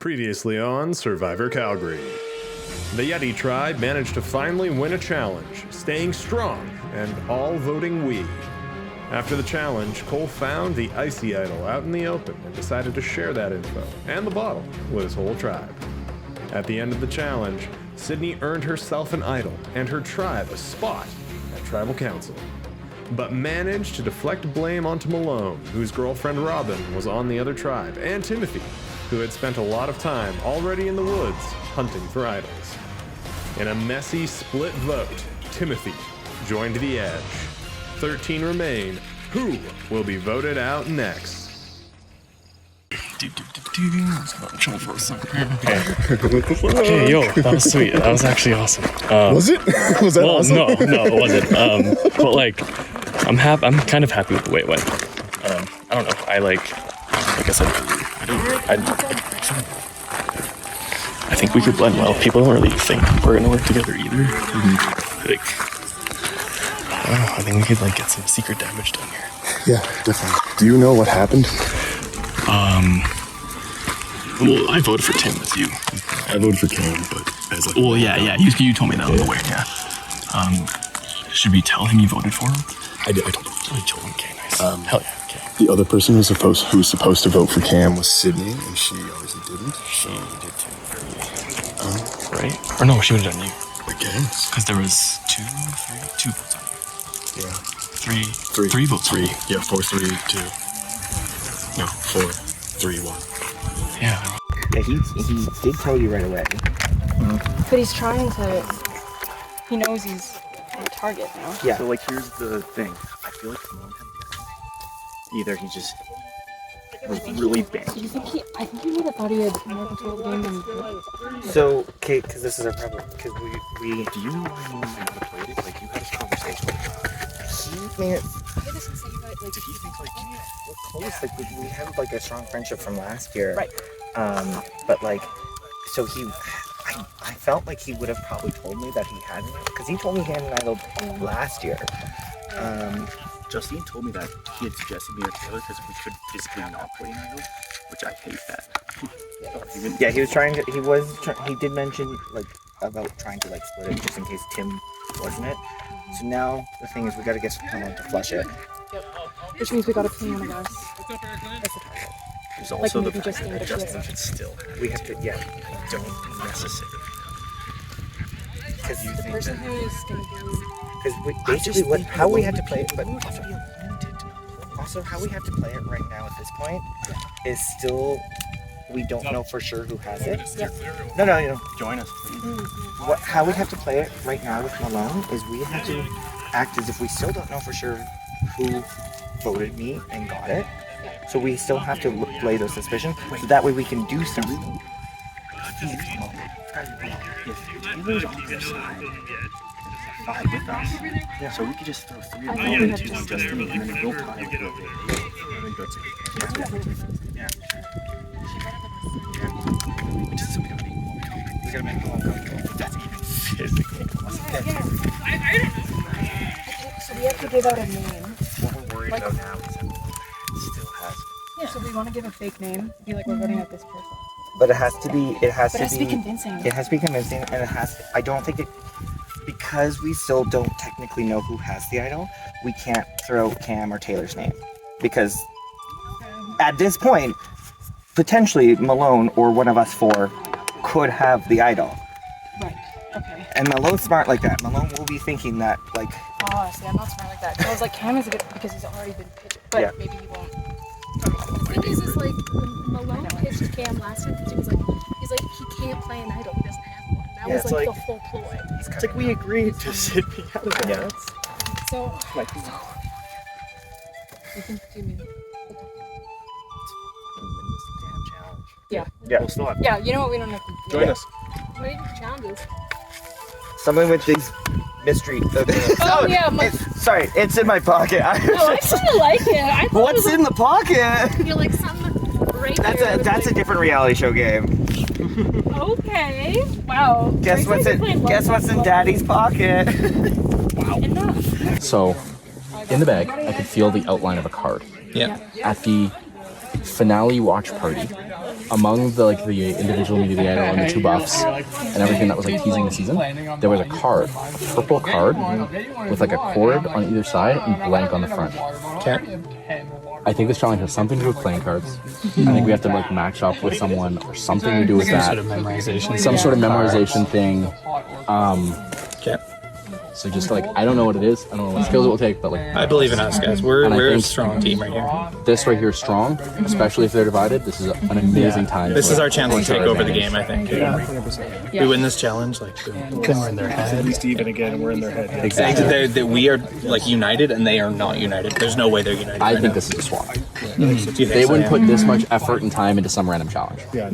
Previously on Survivor Calgary. The Yeti tribe managed to finally win a challenge, staying strong and all voting we. After the challenge, Cole found the icy idol out in the open and decided to share that info and the bottle with his whole tribe. At the end of the challenge, Sydney earned herself an idol and her tribe a spot at tribal council, but managed to deflect blame onto Malone, whose girlfriend Robin was on the other tribe, and Timothy, who had spent a lot of time already in the woods hunting for idols. In a messy split vote, Timothy joined the edge. 13 remain. Who will be voted out next? Okay, yo, that was sweet. That was actually awesome. Was it? Was that awesome? No, it wasn't. But like, I'm kind of happy with the way it went. I don't know. Like I said, I think we could blend well. People don't really think we're gonna work together either. Like, I don't know. I think we could like get some secret damage done here. Yeah, definitely. Do you know what happened? Well, I voted for Tim with you. I voted for Cam, but as like... Well, yeah. You told me that on the way, yeah. Should we tell him you voted for him? I told him. I told him, okay, nice. Hell yeah, okay. The other person who was supposed to vote for Cam was Sydney, and she obviously didn't. She did too. Right? Or no, she would have done you. I guess. Because there was two votes on you. Yeah. Three votes on you. Yeah, 4, 3, 2. No, 4, 3, 1. Yeah. Yeah, he did tell you right away. But he's trying to... He knows he's a target now. Yeah. So, like, here's the thing. I feel like Malone had either he just was really bad. Do you think I think he would have thought he had more control of the game than he did. So, okay, because this is our problem. Because we... Do you know why Malone never played it? Like, you had this conversation with him. He made it... He doesn't say that, like, Did he think, like, We're close. Like, we have, like, a strong friendship from last year. Right. But, like, so he... I felt like he would have probably told me that he hadn't. Because he told me he had an idol last year. Justine told me that he had suggested me or Taylor because we could physically not play an idol, which I hate that. Yeah, he was trying to... He did mention, like, about trying to, like, split it just in case Tim wasn't it. So now, the thing is, we gotta get someone to flush it. Which means we gotta pay one of us. That's the target. There's also maybe the fact Justine, that but Justin should still have We have to... Yeah. I don't necessarily Because you The think person that... who is gonna be... Because basically, how we had to play it, but also how we have to play it right now at this point is still, we don't know for sure who has it. Yep. No. join us, please. How we have to play it right now with Malone is we have to act as if we still don't know for sure who voted me and got it. So we still have to play those suspicions, so that way we can do something. If Taylor's on their side, 5 with us, so we could just throw 3 of them and 2 on Justin, and then we'll tie it. And then go to Yeah. Which is something we gotta make Malone comfortable. That's even physically possible. So we have to give out a name. What we're worried about now is that Malone still has it. Yeah, so we want to give a fake name. Be like, we're voting at this person. But it has to be convincing. It has to be convincing, and I don't think it, because we still don't technically know who has the idol, we can't throw Cam or Taylor's name. Because at this point, potentially Malone or one of us 4 could have the idol. Right, okay. And Malone's smart like that. Malone will be thinking that, like... Oh, see, I'm not smart like that. So I was like, Cam is a good, because he's already been picked, but Yeah. maybe he won't. The thing is like, when Malone pitched Cam last time, because he's like, he can't play an idol, he doesn't have one. That was like the whole ploy. It's like we agreed to sit me out of it. Yeah. So, Like, you can do me. damn challenge. Yeah. We'll still have Yeah, you know what, we don't have to do. join us. What are your challenges? Something with these mystery... Oh, yeah, Sorry, it's in my pocket. No, I kind of like it. I thought What's in the pocket? You're like some right there. That's a different reality show game. Okay. Wow. Guess what's in Daddy's pocket? Enough. So, in the bag, I could feel the outline of a card. Yeah. At the finale watch party, among the individual immunity idol and the 2 buffs and everything that was like teasing the season, there was a card, purple card with like a cord on either side and blank on the front. Okay. I think this challenge has something to do with playing cards. I think we have to like match up with someone or something to do with that. Some sort of memorization. Some sort of memorization thing. Okay. So just like, I don't know what it is. I don't know what skills it will take, but like... I believe in us, guys. We're a think strong team right here. This right here is strong, especially if they're divided. This is an amazing time. This is our chance to take over the advantage. game, I think. Yeah, 100%. We win this challenge, like, boom. Then we're in their head. At least even again, we're in their head. Exactly. We are like united, and they are not united. There's no way they're united. I right think now. this is a swap. They They wouldn't put this much effort and time into some random challenge. Yeah,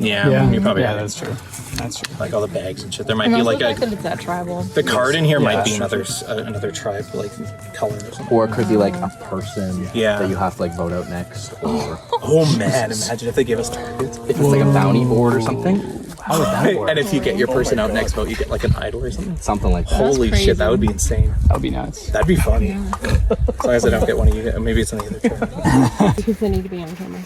you probably Yeah, right. that's true. That's true. Like all the bags and shit. There might be like that it's that tribal. the card in here might be sure. another tribe like color or something. Or it could be like a person Yeah. that you have to like vote out next. Or Oh man, imagine if they give us targets. if it's like a bounty board or something. How would that work? And if you get your person out next vote, you get like an idol or something. Something like that. Holy shit, that would be insane. That would be nuts. That'd be fun. As long as I don't get one of you. Maybe it's on the other tribe. Because they need to be on camera.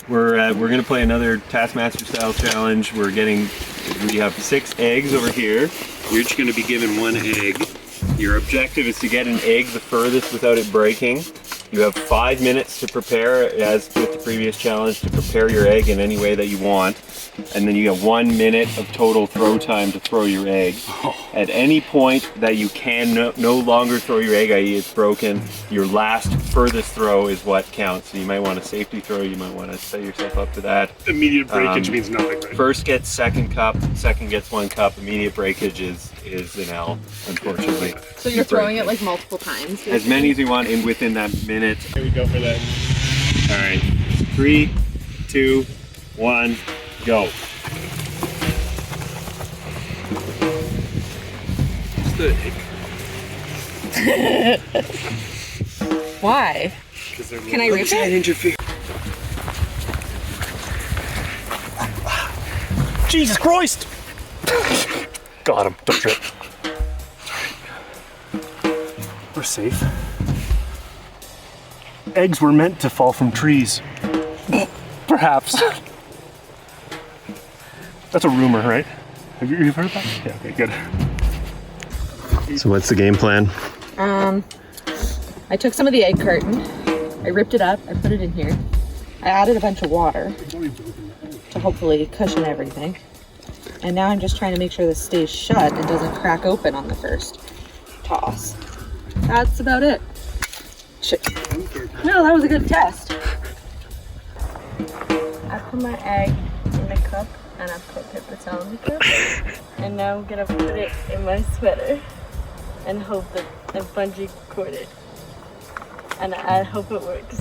We're gonna play another Taskmaster style challenge. We have 6 eggs over here. You're each gonna be given 1 egg. Your objective is to get an egg the furthest without it breaking. You have 5 minutes to prepare, as with the previous challenge, to prepare your egg in any way that you want. And then you get 1 minute of total throw time to throw your egg. At any point that you can no longer throw your egg, i.e. it's broken, your last furthest throw is what counts. So you might want a safety throw, you might want to set yourself up to that. Immediate breakage means nothing, right? First gets second cup, second gets 1 cup. Immediate breakage is an L, unfortunately. So you're throwing it like multiple times. As many as you want in within that minute. Here we go for that. All right, 3, 2, 1, go. Just the egg. Why? Can I rip it? Interfere. Jesus Christ! Got him. Don't trip. We're safe. Eggs were meant to fall from trees. Perhaps. That's a rumor, right? You've heard that? Yeah, okay, good. So what's the game plan? I took some of the egg carton, I ripped it up, I put it in here. I added a bunch of water to hopefully cushion everything. And now I'm just trying to make sure this stays shut and doesn't crack open on the first toss. That's about it. Shit. No, that was a good test. I put my egg in the cup and I put paper towel in the cup. And now I'm gonna put it in my sweater and hope that I bungee cord it. And I hope it works.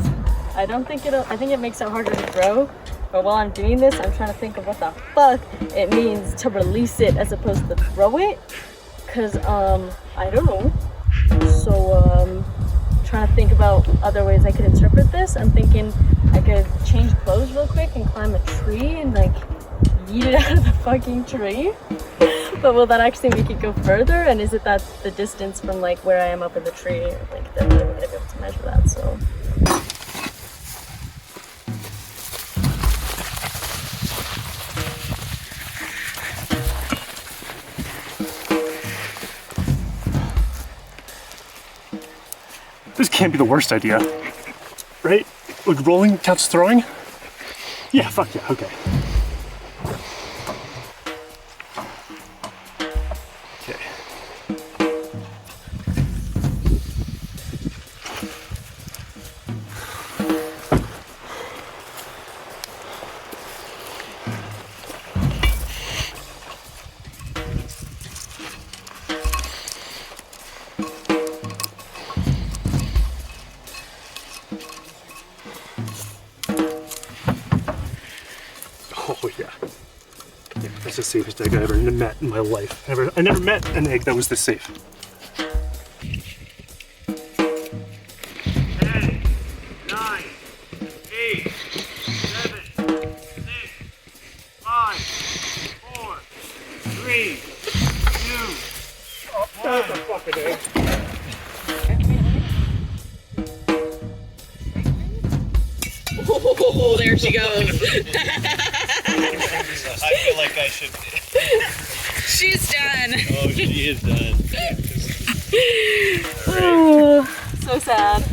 I think it makes it harder to throw. But while I'm doing this, I'm trying to think of what the fuck it means to release it as opposed to throw it. Cause I don't know. So trying to think about other ways I could interpret this. I'm thinking I could change clothes real quick and climb a tree and like yeet it out of the fucking tree. But will that actually make it go further? And is it that the distance from like where I am up in the tree? Like they're not even gonna be able to measure that, so. This can't be the worst idea. Right? Like rolling counts as throwing? Yeah, fuck yeah, okay. Oh yeah. Yeah, that's the safest egg I ever met in my life. I never met an egg that was this safe. 10, 9, 8, 7, 6, 5, 4, 3, 2, That's a fucking egg. Oh, there she goes. feel like I should. She's done. Oh, she is done. Oh, so sad.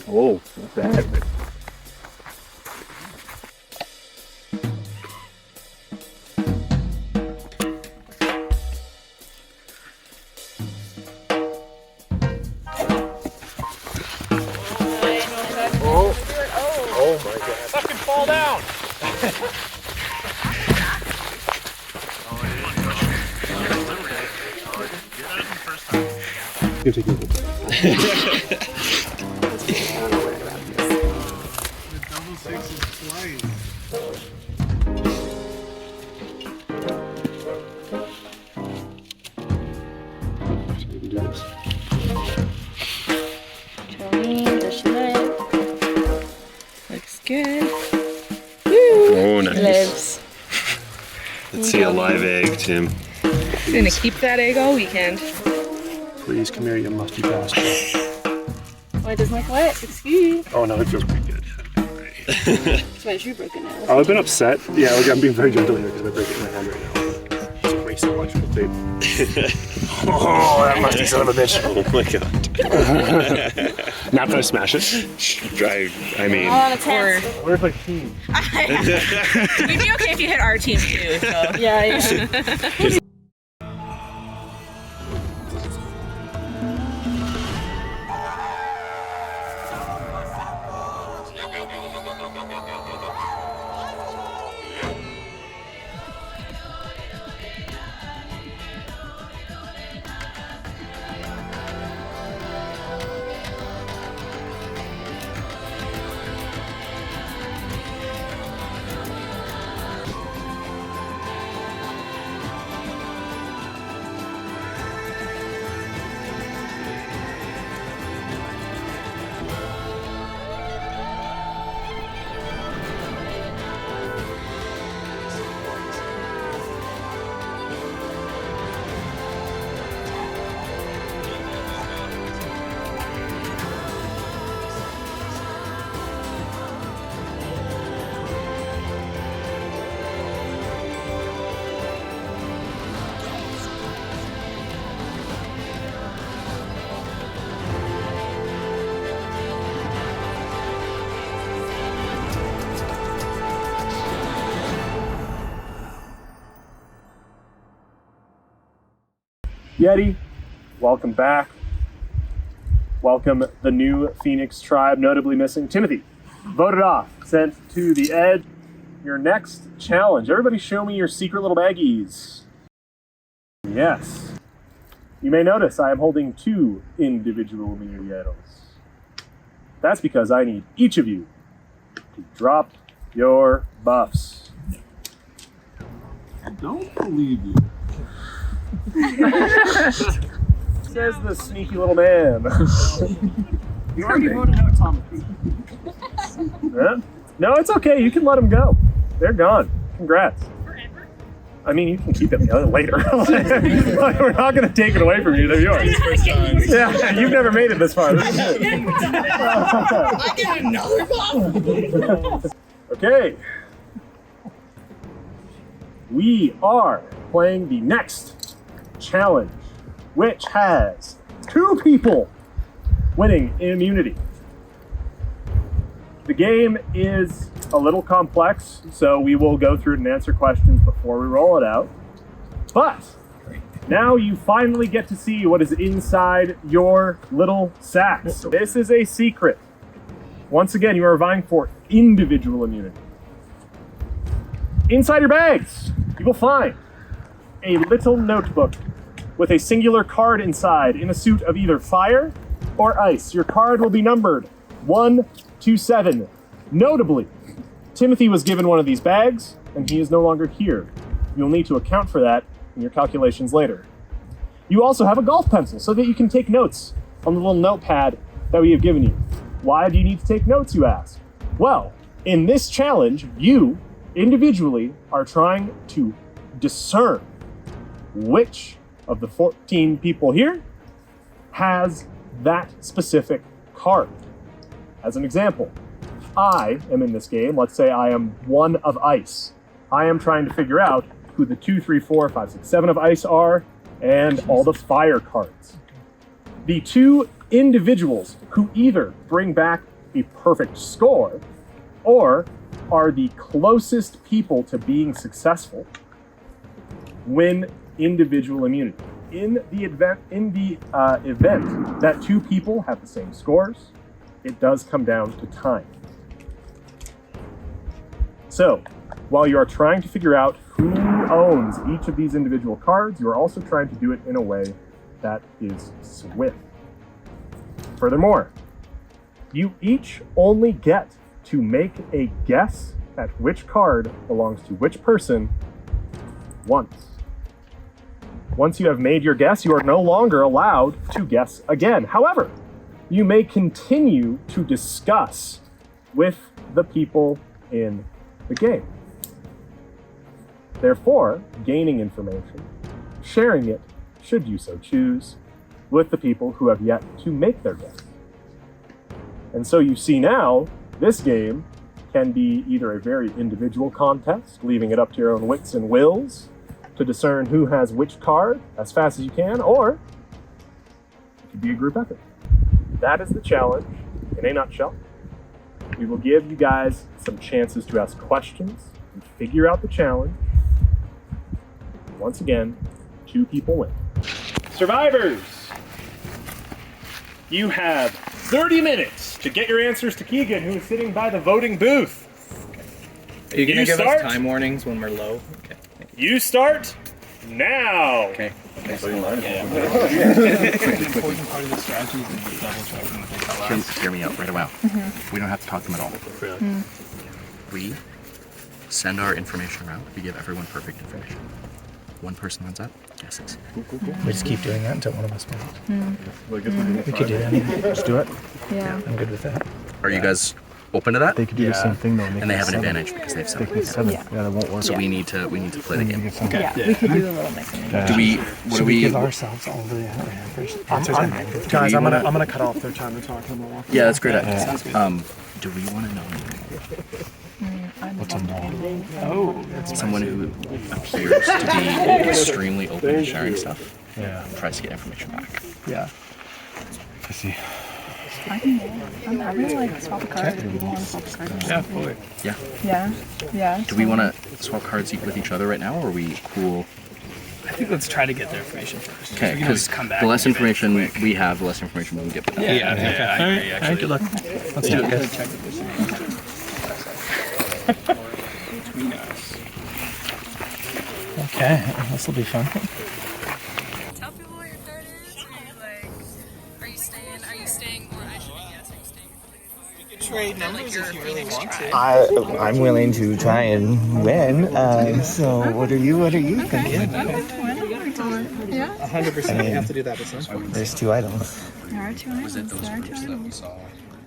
Oh, not bad. Oh my god. Fucking fall down! Good to go. Double six is twice. Looks good. Oh, nice. Lives. Let's see a live egg, Tim. He's gonna keep that egg all weekend. Please come here, you musty bastard. Oh, it doesn't look wet. Excuse. Oh no, it feels pretty good. It's my shoe broken now. Oh, I've been upset. Yeah, like, I'm being very gentle here because I break it in my hand right now. It's way so much with tape. Oh, that musty son of a bitch. Oh my god. Not gonna smash it. I mean. Where's my team? We'd be okay if you hit our team too. So. Yeah. Yeti, welcome back. Welcome the new Phoenix tribe, notably missing Timothy. Voted off, sent to the edge. Your next challenge. Everybody show me your secret little baggies. Yes. You may notice I am holding 2 individual immunity idols. That's because I need each of you to drop your buffs. I don't believe you. Says the sneaky little man. You already voted out Tom. Yeah? No, it's okay. You can let them go. They're gone. Congrats. I mean, you can keep it later. We're not going to take it away from you. They're yours. Yeah, you've never made it this far. This is it. I get another buff. Okay. We are playing the next challenge, which has 2 people winning immunity. The game is a little complex, so we will go through it and answer questions before we roll it out. But now you finally get to see what is inside your little sacks. This is a secret. Once again, you are vying for individual immunity. Inside your bags, you will find a little notebook with a singular card inside in a suit of either fire or ice. Your card will be numbered 1 to 7. Notably, Timothy was given one of these bags, and he is no longer here. You'll need to account for that in your calculations later. You also have a golf pencil so that you can take notes on the little notepad that we have given you. Why do you need to take notes, you ask? Well, in this challenge, you individually are trying to discern which of the 14 people here has that specific card. As an example, I am in this game. Let's say I am 1 of ice. I am trying to figure out who the 2, 3, 4, 5, 6, 7 of ice are, and all the fire cards. The 2 individuals who either bring back a perfect score or are the closest people to being successful win individual immunity. In the event that 2 people have the same scores, it does come down to time. So, while you are trying to figure out who owns each of these individual cards, you are also trying to do it in a way that is swift. Furthermore, you each only get to make a guess at which card belongs to which person once. Once you have made your guess, you are no longer allowed to guess again. However, you may continue to discuss with the people in the game. Therefore, gaining information, sharing it, should you so choose, with the people who have yet to make their guess. And so you see now, this game can be either a very individual contest, leaving it up to your own wits and wills to discern who has which card as fast as you can, or it could be a group effort. That is the challenge in a nutshell. We will give you guys some chances to ask questions and figure out the challenge. Once again, 2 people win. Survivors! You have 30 minutes to get your answers to Keegan, who is sitting by the voting booth. Are you going to give us time warnings when we're low? Okay. You start now. Okay. Important part of the strategy is double checking what they tell us. Hear me out right away. We don't have to talk to them at all. Really? We send our information around. We give everyone perfect information. One person runs out, guesses. We just keep doing that until one of us wins. We could do that. Just do it. Yeah. I'm good with that. Are you guys open to that? They could do the same thing though. And they have an advantage because they have 7. They can 7. Yeah, that won't work. So we need to play the game. Okay. Yeah, we could do a little mix. Do we give ourselves all the answers? Guys, I'm gonna cut off their time to talk. Yeah, that's great. Do we want to know? What's a model? Oh, Someone who appears to be extremely open to sharing stuff. Yeah. Tries to get information back. Yeah. I see. I'm happy to like swap a card if people want to swap a card. Yeah, fully. Yeah. Yeah. Yeah. Do we want to swap cards with each other right now, or are we cool? I think let's try to get their information first. Okay, because the less information we have, the less information we can get. Yeah, I agree, actually. All right, good luck. Let's do it, guys. Between us. Okay, this will be fun. Tell people what your card is. Are you staying or I should be guessing staying? We could trade numbers if you really want to. I'm willing to try and win. So what are you thinking? Yeah. 100%. You have to do that with some. There's 2 items. There are 2 items. Was it those first that we saw?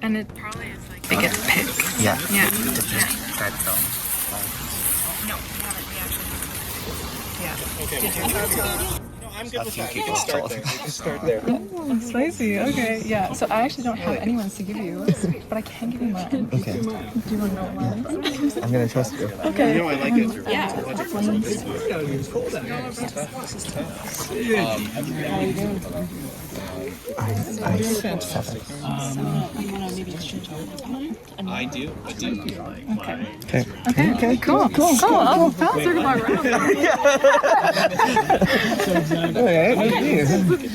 And it probably is like they get to pick. Yeah. Yeah. That's No, we actually. Yeah. Okay. I'm good with that. We can start there. We can start there. Oh, spicy. Okay. Yeah. So I actually don't have anyone's to give you, but I can give you mine. Okay. Do you want to know mine? I'm gonna trust you. Okay. You know I like it. Yeah. I 7. I do. Okay. Cool. Oh, faster goodbye round.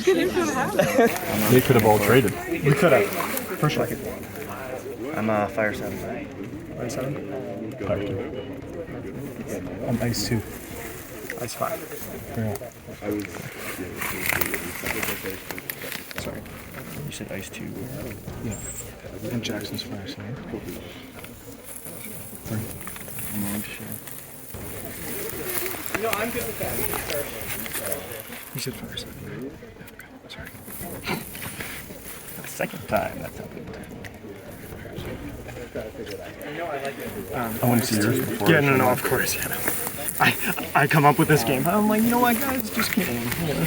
Good info to have. They could have all traded. We could have. For sure. I'm a fire 7. Fire 7? Fire 2. I'm ice 2. Ice 5. Sorry. You said ice 2. Yeah. And Jackson's fire 7. I'm willing to share. No, I'm good with that. You said fire 7. Okay, sorry. The second time, that's happened. I want to see yours before. Yeah, no, of course. Yeah, no. I come up with this game. I'm like, you know what, guys, just kidding. You know?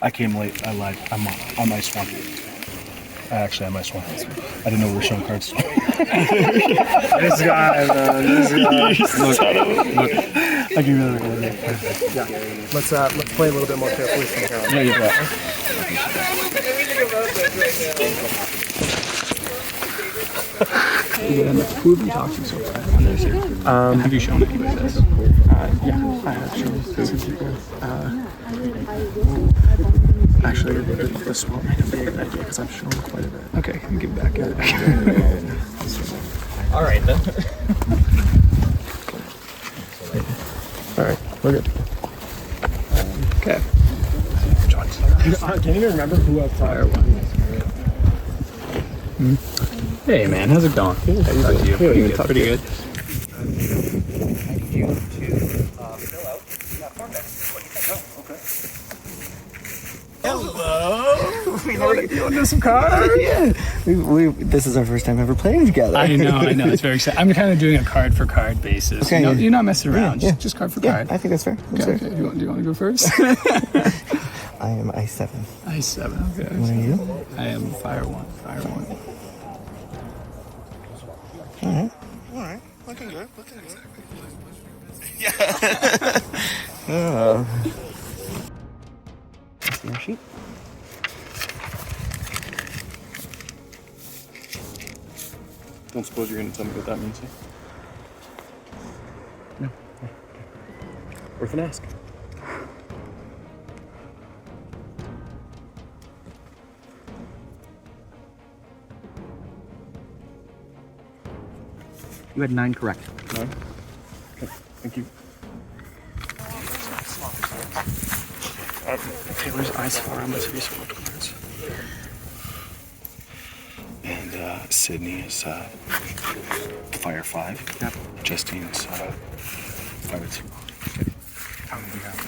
I came late. I lied. I'm on ice one. Actually, I'm ice one. I didn't know we were showing cards. This guy, man. This guy. Look. I'll give you another one. Yeah. Let's play a little bit more carefully from here on. Yeah, you bet. Who have you talked to so far? Have you shown anybody this? Yeah, I have shown actually, the swap might be a good idea because I've shown quite a bit. Okay, can you give it back? All right, then. All right, we're good. Okay. Can you even remember who had fire one? Hey man, how's it going? How you doing? Pretty good. Hello. You want to do some cards? Yeah. This is our first time ever playing together. I know. It's very exciting. I'm kind of doing a card for card basis. Okay, You're not messing around. Yeah. Just card for Yeah, card. I think that's fair. Okay. Do you want to go first? I am ice 7. Ice 7. Okay. What are you? I am fire 1. Fire 1. All right. Looking good. Yeah. See your sheet. Don't suppose you're going to tell me what that means? No. Worth an ask. You had 9 correct. 9? Okay, thank you. Taylor's ice 4 on my city swap cards. And Sydney is fire 5. Yep. Justine's fire 2. Okay. How many do we have?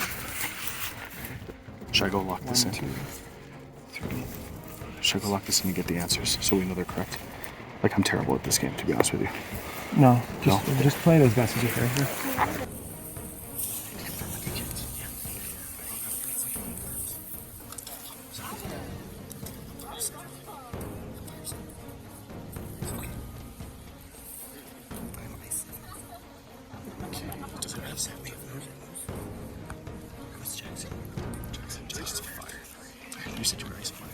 Should I go lock this in? 3. Should I go lock this in and get the answers so we know they're correct? Like, I'm terrible at this game, to be honest with you. No, just play it as best as you can. You said you were ice 5.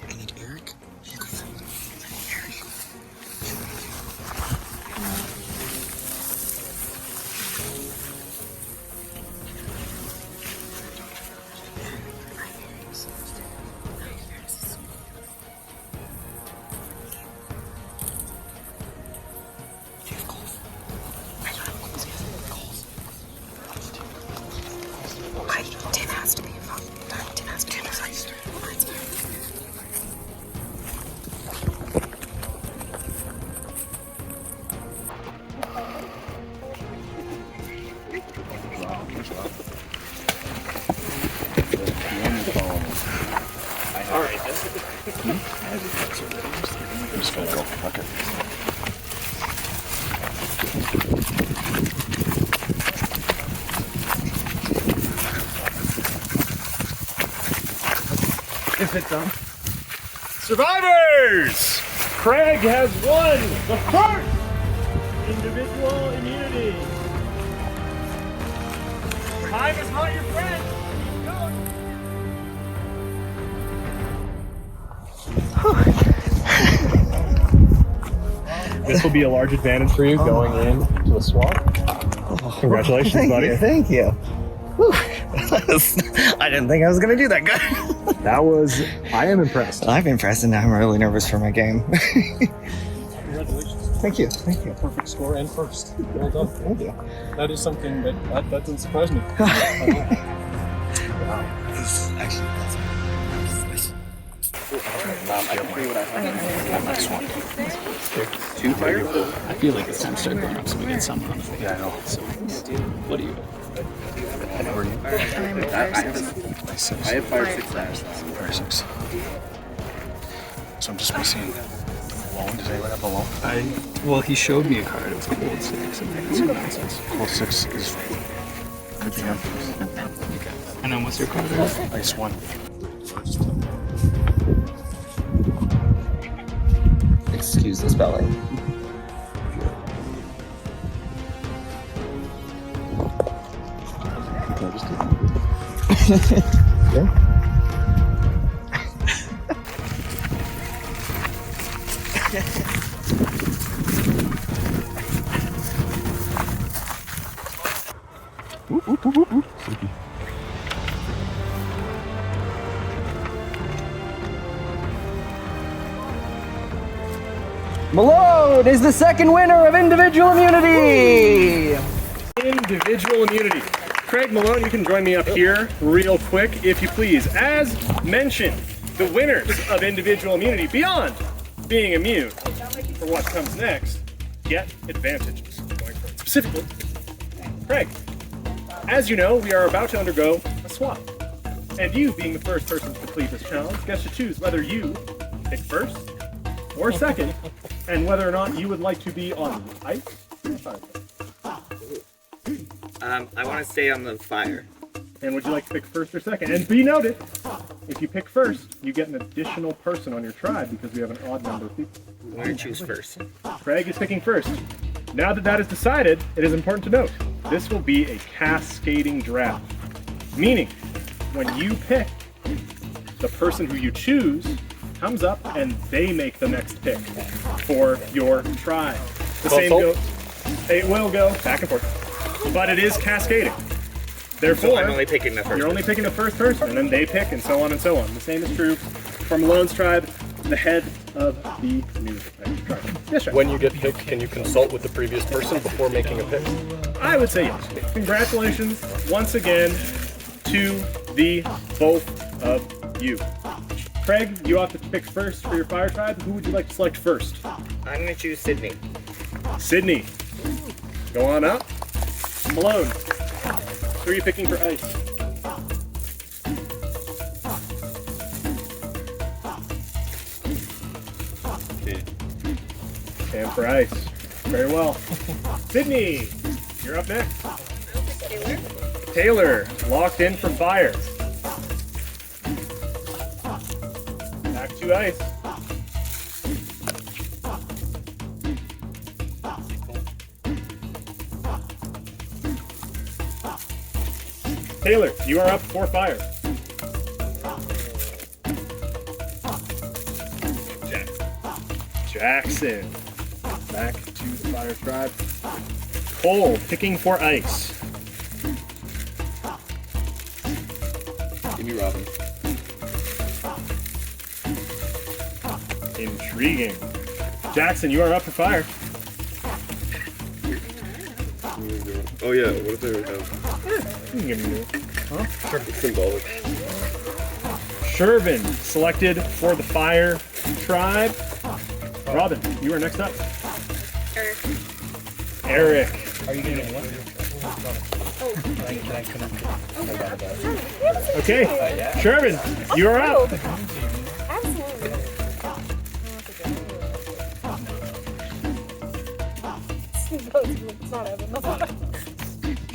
I need Eric. Tim has to be involved. Tim has to be involved. All right. I'm just gonna go. Okay. If it's on. Survivors! Craig has won the first individual immunity. Time is not your friend. This will be a large advantage for you going in to the swamp. Congratulations, buddy. Thank you. Whew. I didn't think I was going to do that good. I am impressed. I'm impressed, and I'm really nervous for my game. Congratulations. Thank you. Perfect score and first. Well done. Thank you. That is something that doesn't surprise me. I feel like it's time to start going up so we get someone on the field. Yeah, I know. So, what do you? How are you? I have fire 6 last. Fire 6. So I'm just missing Malone? Does anyone have Malone? Well, he showed me a card. It was cold 6, and that's some nonsense. Cold 6 is could be him. Okay. And then what's your card? Ice 1. Excuse the spelling. Malone is the second winner of individual immunity. Individual immunity. Craig Malone, you can join me up here real quick, if you please. As mentioned, the winners of individual immunity, beyond being immune for what comes next, get advantages. Going forward. Specifically, Craig, as you know, we are about to undergo a swap. And you, being the first person to complete this challenge, gets to choose whether you pick first or second, and whether or not you would like to be on ice or fire. I want to stay on the fire. And would you like to pick first or second? And be noted, if you pick first, you get an additional person on your tribe because we have an odd number of people. I'm going to choose first. Craig is picking first. Now that that is decided, it is important to note, this will be a cascading draft. Meaning, when you pick, the person who you choose comes up and they make the next pick for your tribe. The same goes. It will go back and forth, but it is cascading. Therefore, So I'm only picking the first you're only picking the first person, and then they pick, and so on and so on. The same is true for Malone's tribe, the head of the new tribe. Yes, sir. When you get picked, can you consult with the previous person before making a pick? I would say yes. Congratulations once again to the both of you. Craig, you have to pick first for your fire tribe. Who would you like to select first? I'm going to choose Sydney. Sydney. Go on up. Malone. Who are you picking for ice? Cam for ice. Very well. Sydney, you're up next. Taylor, locked in for fire. Back to ice. Taylor, you are up for fire. Jackson, back to the fire tribe. Cole, picking for ice. Give me Robin. Intriguing. Jackson, you are up for fire. Oh yeah, what if they would have? You can give me a huh? Sure. It's symbolic. Shervin, selected for the fire tribe. Robin, you are next up. Eric. Are you getting one? Okay, Shervin, you are up.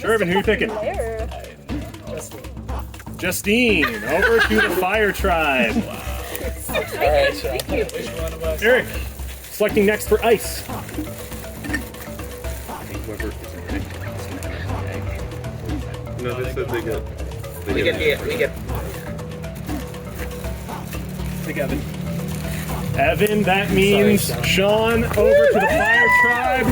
Shervin, who are you picking? Justine, over to the fire tribe. Eric, selecting next for ice. No, they said they get. We get. Pick Evan. Evan, that means Sean over to the fire tribe.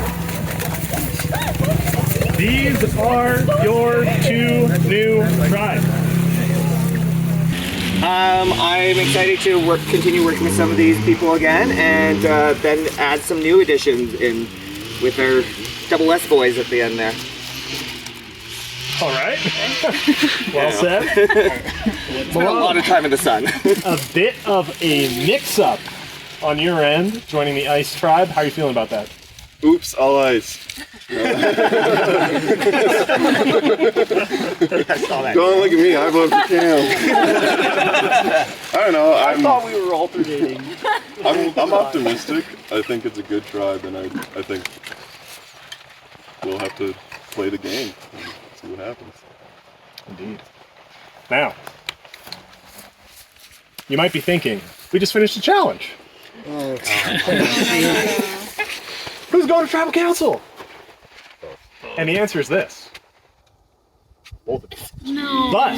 These are your two new tribes. I'm excited to continue working with some of these people again, and then add some new additions in with our double S boys at the end there. All right. Well said. Spent a lot of time in the sun. A bit of a mix-up on your end, joining the ice tribe. How are you feeling about that? Oops, all ice. saw that. Don't look at me. I vote for Cam. I don't know. I thought we were alternating. I'm optimistic. I think it's a good tribe, and I think we'll have to play the game and see what happens. Indeed. Now, you might be thinking, we just finished a challenge. Who's going to tribal council? And the answer is this. Both of you. No. But,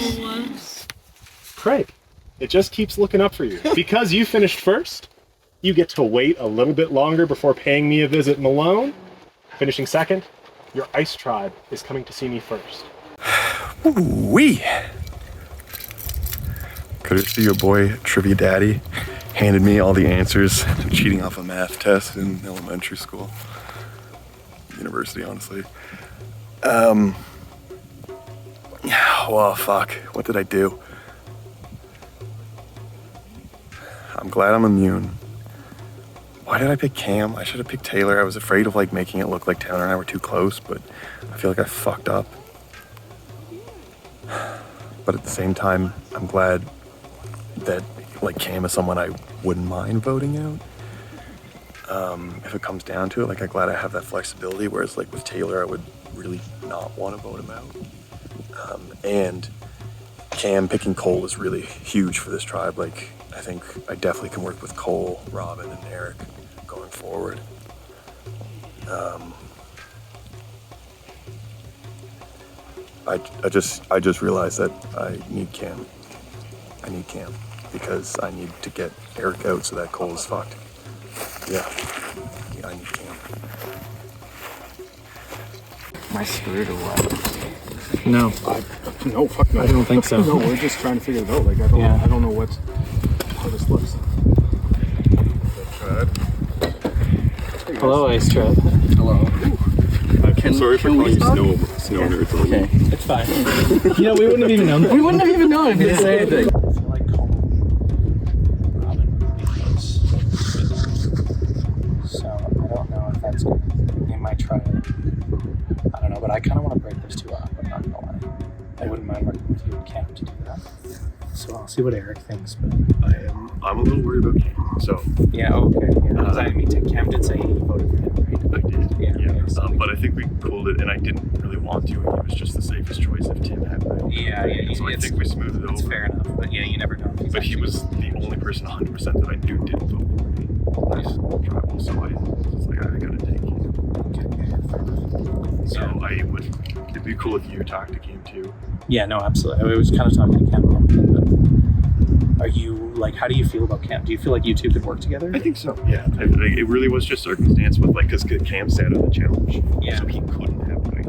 Craig, it just keeps looking up for you. Because you finished first, you get to wait a little bit longer before paying me a visit in Malone. Finishing second, your ice tribe is coming to see me first. Ooh-wee. Courtesy your boy Trivia Daddy handed me all the answers to cheating off a math test in elementary school. University, honestly. Well, fuck. What did I do? I'm glad I'm immune. Why did I pick Cam? I should have picked Taylor. I was afraid of like making it look like Taylor and I were too close, but I feel like I fucked up. But at the same time, I'm glad that like Cam is someone I wouldn't mind voting out. If it comes down to it, like I'm glad I have that flexibility, whereas like with Taylor, I would really not want to vote him out. And Cam picking Cole is really huge for this tribe. Like I think I definitely can work with Cole, Robin, and Eric going forward. I just realized that I need Cam. I need Cam because I need to get Eric out so that Cole is fucked. Yeah, I need Cam. Am I screwed or what? No. No, fuck no. I don't think so. No, we're just trying to figure it out. Like, I don't know how this looks. Hello, Ice Trap. Hello. I'm sorry for calling you snow nerds. Okay, it's fine. You know, we wouldn't have even known that. We wouldn't have even known if you didn't say anything. I feel like Cole, Robin would be close. So I don't know if that's going to be my trial. I don't know, but I kind of want to break those two up. I'm not going to lie. I wouldn't mind working with you and Cam to do that. So I'll see what Eric thinks. But I'm a little worried about Cam. So yeah, okay. Yeah, I mean, Cam did say he voted for him, right? I did. Yeah. But I think we pulled it, and I didn't really want to. It was just the safest choice if Tim had it. Yeah. So I think we smoothed it over. It's fair enough, but yeah, you never know. But he was the only person 100% that I knew didn't vote for me. Nice tribal, so I was like, I gotta take it. So it'd be cool if you talked to Cam too. Yeah, no, absolutely. I was kind of talking to Cam about it, but are you, like, how do you feel about Cam? Do you feel like you two could work together? I think so, yeah. It really was just circumstance with, like, because Cam sat out the challenge. Yeah. So he couldn't have, like...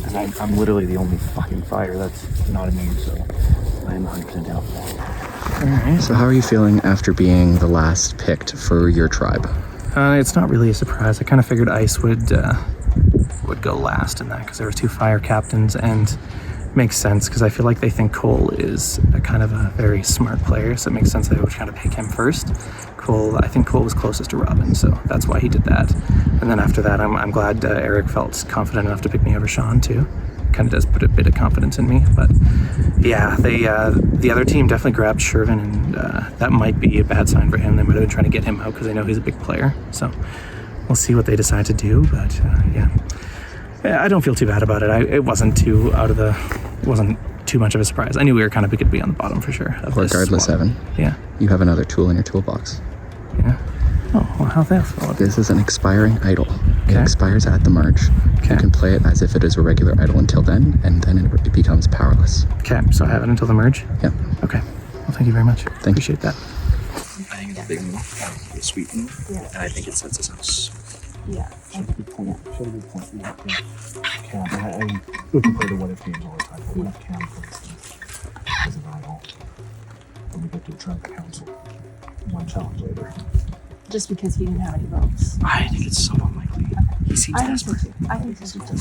And I'm literally the only fucking fighter that's not immune, so I'm 100% down for that. Alright, so how are you feeling after being the last picked for your tribe? It's not really a surprise. I kind of figured Ice would go last in that because there were two fire captains, and makes sense because I feel like they think Cole is a kind of a very smart player, so it makes sense they would kind of pick him first. I think Cole was closest to Robin, so that's why he did that. And then after that, I'm glad Eric felt confident enough to pick me over Sean too. Kind of does put a bit of confidence in me, but yeah, the other team definitely grabbed Shervin, and that might be a bad sign for him. They might have been trying to get him out because they know he's a big player. So we'll see what they decide to do, but yeah, I don't feel too bad about it. It wasn't too much of a surprise. I knew we were kind of going to be on the bottom for sure. Regardless, Evan. Yeah. You have another tool in your toolbox. Yeah. Oh, well, how's that? This is an expiring idol. Okay. It expires at the merge. Okay. You can play it as if it is a regular idol until then, and then it becomes powerless. Okay, so I have it until the merge? Yeah. Okay. Well, thank you very much. Appreciate that. I think it's a big move, a sweet move, and I think it sets us up. Yeah. Should have a good point. Cam, we can play the what if games all the time. But what if Cam, for instance, is an idol, and we get to a tribal council one challenge later? Just because he didn't have any votes. I think it's so unlikely. He seems desperate. I think so too.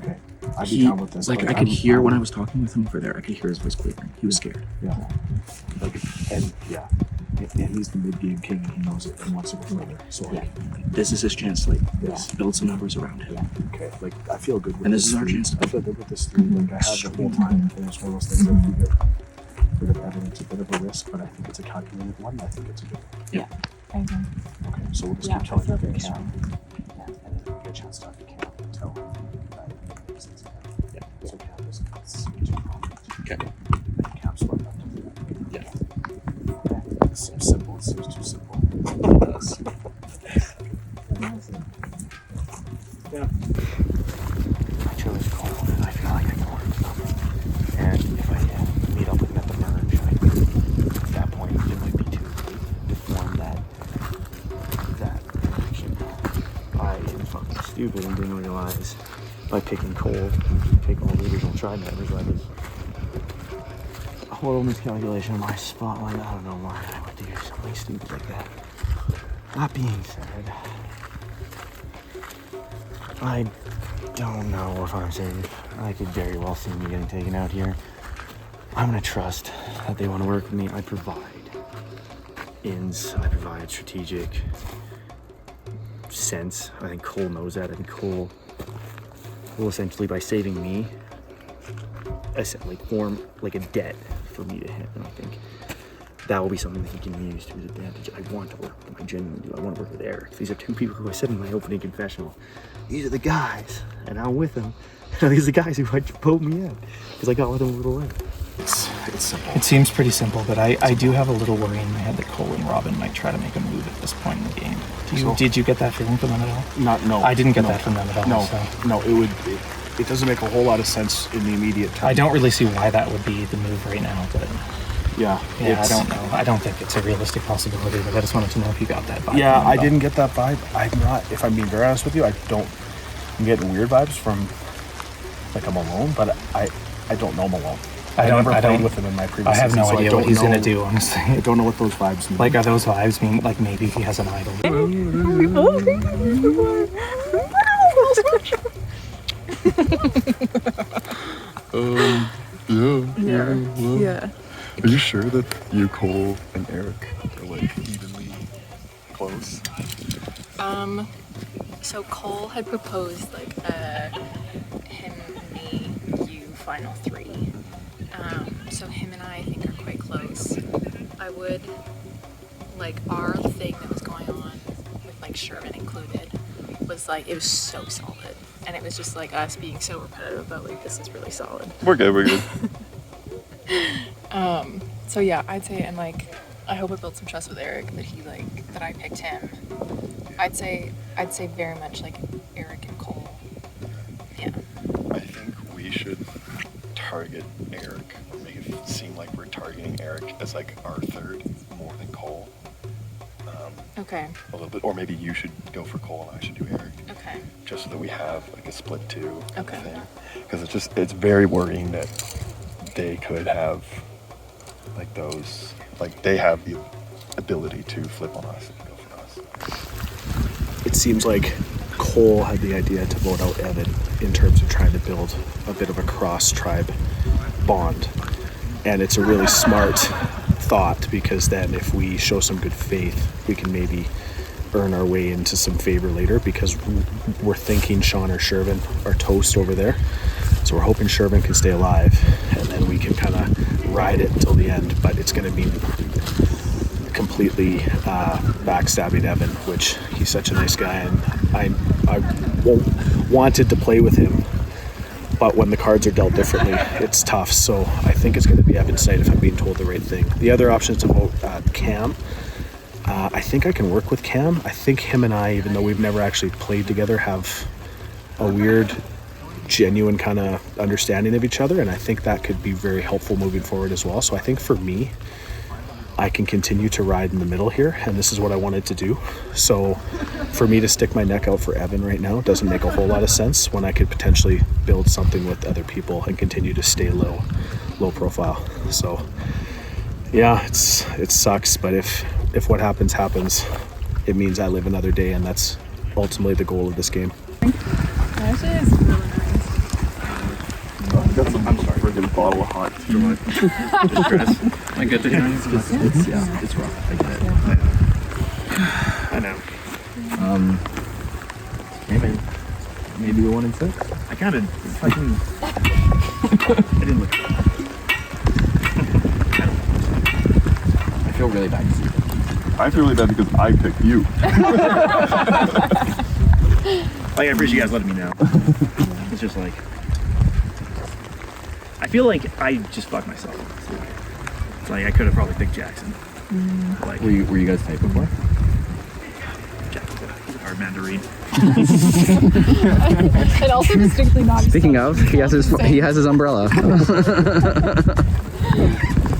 Okay. I'd be down with this. Like I could hear when I was talking with him over there. I could hear his voice quivering. He was scared. Yeah. And he's the mid-game king, and he knows it and wants to go further. So this is his chance to build some numbers around him. Okay, like I feel good with And this is our chance. I feel good with this 3. Like I have the whole time, and it's one of those things that if we get rid of Evan, it's a bit of a risk, but I think it's a calculated one. I think it's a good one. Yeah. I agree. Okay, so we'll just keep telling you Cam. And then we get a chance to talk to Cam and tell him that yeah. So Cam doesn't see Okay. Cam's smart enough to do that. Yeah. It seems simple. It seems too simple. Yeah. I chose cold and I feel like I can work with them. And if I meet up with them at the merge, at that point it might be too late to form that connection. I am fucking stupid and didn't realize by picking cold, take all the original tribe members, I was a total miscalculation of my spotlight. I don't know why I would do something stupid like that. That being said, I don't know if I'm safe. I could very well see me getting taken out here. I'm gonna trust that they want to work with me. I provide ins, I provide strategic sense. I think Cole knows that. I think Cole will essentially, by saving me, form like a debt for me to him. And I think that will be something that he can use to his advantage. I want to work with him. I genuinely do. I want to work with Eric. These are 2 people who I said in my opening confessional. These are the guys, and I'm with them. These are the guys who pulled me out because I got with them a little late. It's simple. It seems pretty simple, but I do have a little worry in my head that Cole and Robin might try to make a move at this point in the game. Did you get that feeling from them at all? No. I didn't get that from them at all. No, it doesn't make a whole lot of sense in the immediate time. I don't really see why that would be the move right now, but yeah, I don't know. I don't think it's a realistic possibility, but I just wanted to know if you got that vibe. Yeah, I didn't get that vibe. I'm not, if I'm being very honest with you, I'm getting weird vibes from like a Malone, but I don't know Malone. I never played with him in my previous I have no season, idea what he's going to do, honestly. I don't know what those vibes mean. Like, are those vibes mean, like, maybe he has an idol? Yeah. Are you sure that you, Cole, and Eric are like evenly close? So Cole had proposed like him, me, you, final 3. So him and I think are quite close. I would like our thing that was going on with like Sherman included was like it was so solid, and it was just like us being so repetitive about like this is really solid. We're good. So yeah, I'd say, and like I hope it built some trust with Eric that I picked him. I'd say very much like Eric and Cole. Yeah. I think we should target Eric, or make it seem like we're targeting Eric as like our 3rd more than Cole. Okay. A little bit, or maybe you should go for Cole and I should do Eric. Okay. Just so that we have like a split 2 Okay. thing. Because it's very worrying that they could have like those, like they have the ability to flip on us and go for us. It seems like Cole had the idea to vote out Evan in terms of trying to build a bit of a cross-tribe bond. And it's a really smart thought, because then if we show some good faith, we can maybe earn our way into some favor later, because we're thinking Sean or Shervin are toast over there. So we're hoping Shervin can stay alive, and then we can kind of ride it until the end. But it's going to mean completely backstabbing Evan, which he's such a nice guy, and I wanted to play with him, but when the cards are dealt differently, it's tough. So I think it's going to be Evan's side if I'm being told the right thing. The other option is to vote Cam. I think I can work with Cam. I think him and I, even though we've never actually played together, have a weird, genuine kind of understanding of each other, and I think that could be very helpful moving forward as well. So I think for me, I can continue to ride in the middle here, and this is what I wanted to do. So for me to stick my neck out for Evan right now doesn't make a whole lot of sense when I could potentially build something with other people and continue to stay low profile. So yeah, it sucks, but if what happens, it means I live another day, and that's ultimately the goal of this game. Actually, it's really nice. bottle of hot tea. I get the hearing. It's rough. I get it. I know. Maybe a 1 in 6. I kind of fucking. I didn't look. I feel really bad. I feel really bad because I picked you. Like, I appreciate you guys letting me know. It's just like, I feel like I just fucked myself. It's like I could have probably picked Jackson. Like, Were you guys tight before? Jackson's a hard man to read. And also distinctly not. Speaking of, he has his umbrella.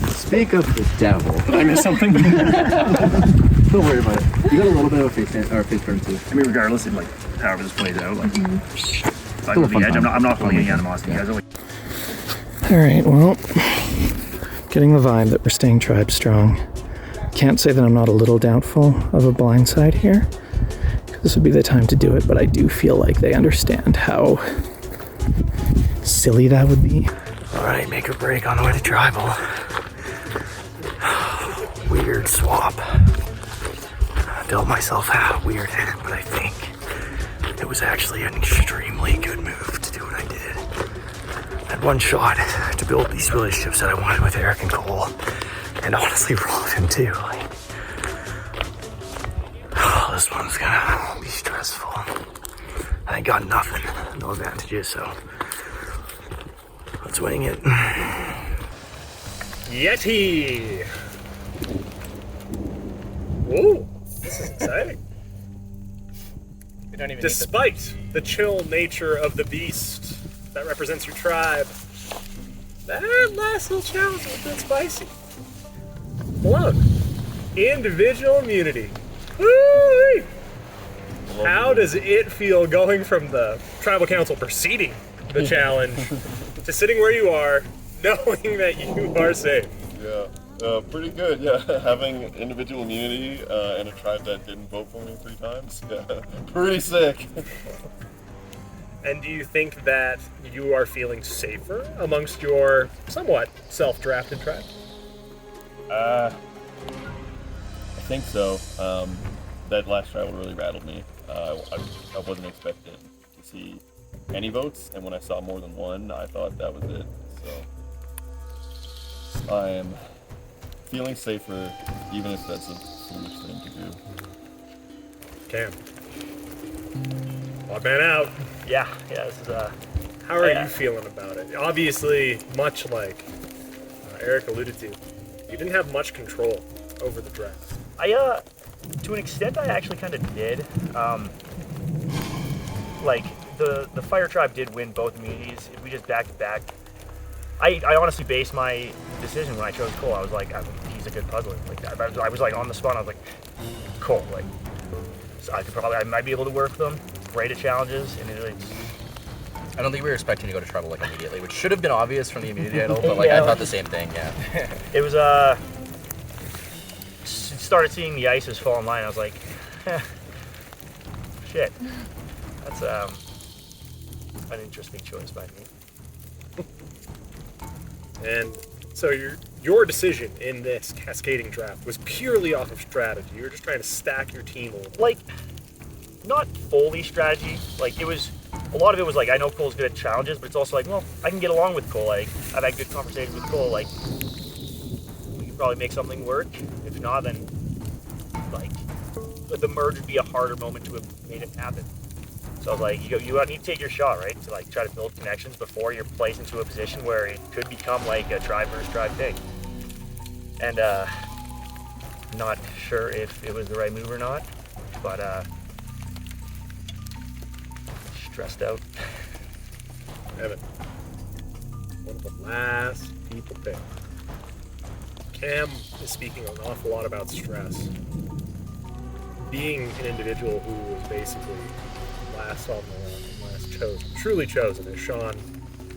Speak of the devil. Did I miss something? Don't worry about it. You got a little bit of a face turn too. I mean, regardless of like however this plays out, like if I go Still a to fun the edge, time. I'm not feeling any animosity. Yeah. You guys are like, All right, well, getting the vibe that we're staying tribe strong. Can't say that I'm not a little doubtful of a blindside here. This would be the time to do it, but I do feel like they understand how silly that would be. All right, make or break on the way to tribal. Weird swap. I dealt myself a weird hand, but I think it was actually an extremely good move to do what I did. I had one shot to build these relationships that I wanted with Eric and Cole, and honestly Robin too. Like, this one's gonna be stressful. I ain't got nothing, no advantages, so let's wing it. Yeti! Whoa, this is exciting. We don't even Despite the chill nature of the beast that represents your tribe, that last little challenge was a bit spicy. Look, individual immunity. Woo-wee. How does it feel going from the tribal council preceding the challenge to sitting where you are, knowing that you are safe? Yeah, pretty good. Yeah, having individual immunity and a tribe that didn't vote for me 3 times. Yeah, pretty sick. And do you think that you are feeling safer amongst your somewhat self-drafted tribe? I think so. That last trial really rattled me. I wasn't expecting to see any votes, and when I saw more than one, I thought that was it. So I am feeling safer, even if that's a foolish thing to do. Cam. Odd man out. Yeah, this is How are you feeling about it? Obviously, much like Eric alluded to, you didn't have much control over the draft. To an extent, I actually kind of did. Like, the Fire Tribe did win both immunities. If we just back to back, I honestly based my decision when I chose Cole. I was like, he's a good puzzler. Like, I was like on the spot. I was like, Cole. Like, so I might be able to work with him. Great at challenges, and I don't think we were expecting to go to trouble like immediately, which should have been obvious from the immunity idol, but like I thought the same thing. Yeah. It was started seeing the ices fall in line. I was like, shit. That's an interesting choice by me. And so your decision in this cascading draft was purely off of strategy. You were just trying to stack your team a little. Like, not fully strategy. Like, it was, a lot of it was like, I know Cole's good at challenges, but it's also like, well, I can get along with Cole. Like, I've had good conversations with Cole. Like, we could probably make something work. If not, then, like, the merge would be a harder moment to have made it happen. So I was like, you need to take your shot, right? To like try to build connections before you're placed into a position where it could become like a tribe versus tribe thing. And not sure if it was the right move or not, but stressed out. Evan, one of the last people picked. Cam is speaking an awful lot about stress. Being an individual who was basically last on the line, last chosen, truly chosen, as Sean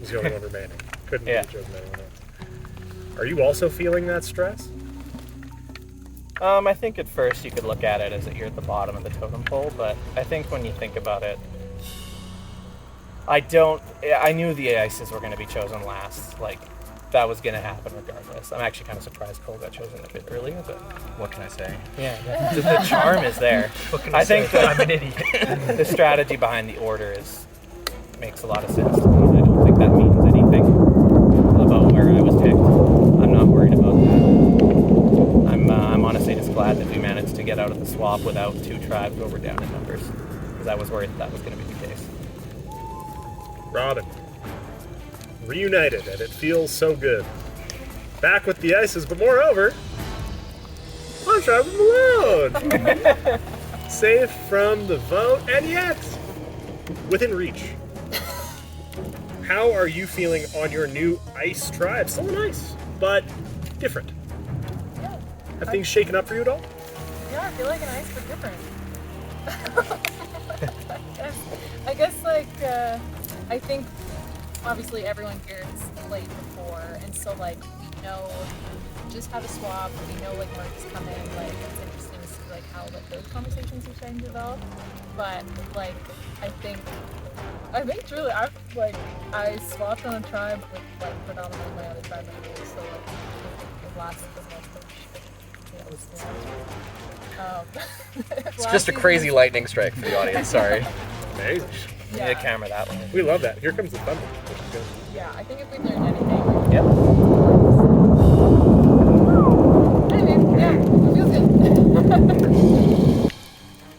was the only one remaining. Couldn't be chosen anyone else. Are you also feeling that stress? I think at first you could look at it as that you're at the bottom of the totem pole, but I think when you think about it, I knew the aces were going to be chosen last. Like, that was going to happen regardless. I'm actually kind of surprised Cole got chosen a bit earlier, but What can I say? yeah, the charm is there. I think I'm an idiot. the strategy behind the order makes a lot of sense to me. I don't think that means anything about where I was picked. I'm not worried about that. I'm honestly just glad that we managed to get out of the swap without 2 tribes where we're down in numbers, because I was worried that was going to be the case. Robin. Reunited, and it feels so good. Back with the Ices, but moreover, I'm Travis Malone. Safe from the vote, and yet within reach. How are you feeling on your new Ice tribe? Still on Ice, but different. Yeah. Have things shaken up for you at all? Yeah, I feel like an ice, but different. I guess like, I think obviously everyone here has played before, and so like we know just how to swap, we know like Mark's coming, like it's interesting to see like how like those conversations are starting to develop. But like I think truly I swapped on a tribe with like predominantly my other tribe members, so like it lasted as much. It's just a crazy lightning strike for the audience, sorry. Amazing. We need a camera that way. We love that. Here comes the thunder. Yeah, I think if we learned anything. Yep. Anyway, yeah, it feels good.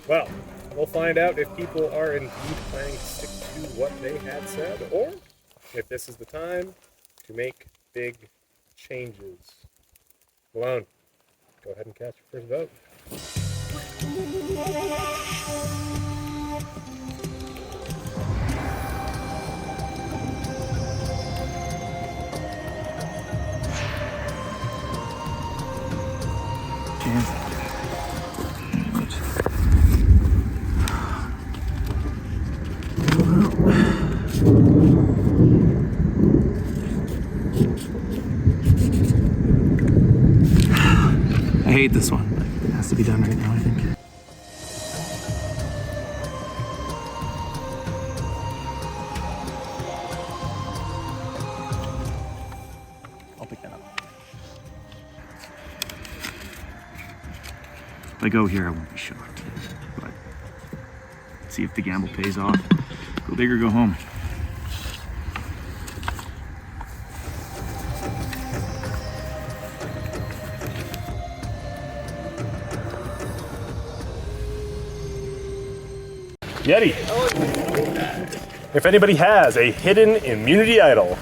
Well, we'll find out if people are indeed planning to stick to what they had said, or if this is the time to make big changes. Malone, go ahead and cast your first vote. I hate this one, but it has to be done right now, I think. I'll pick that up. If I go here, I won't be shocked. But see if the gamble pays off. Go big or go home. Yeti. If anybody has a hidden immunity idol,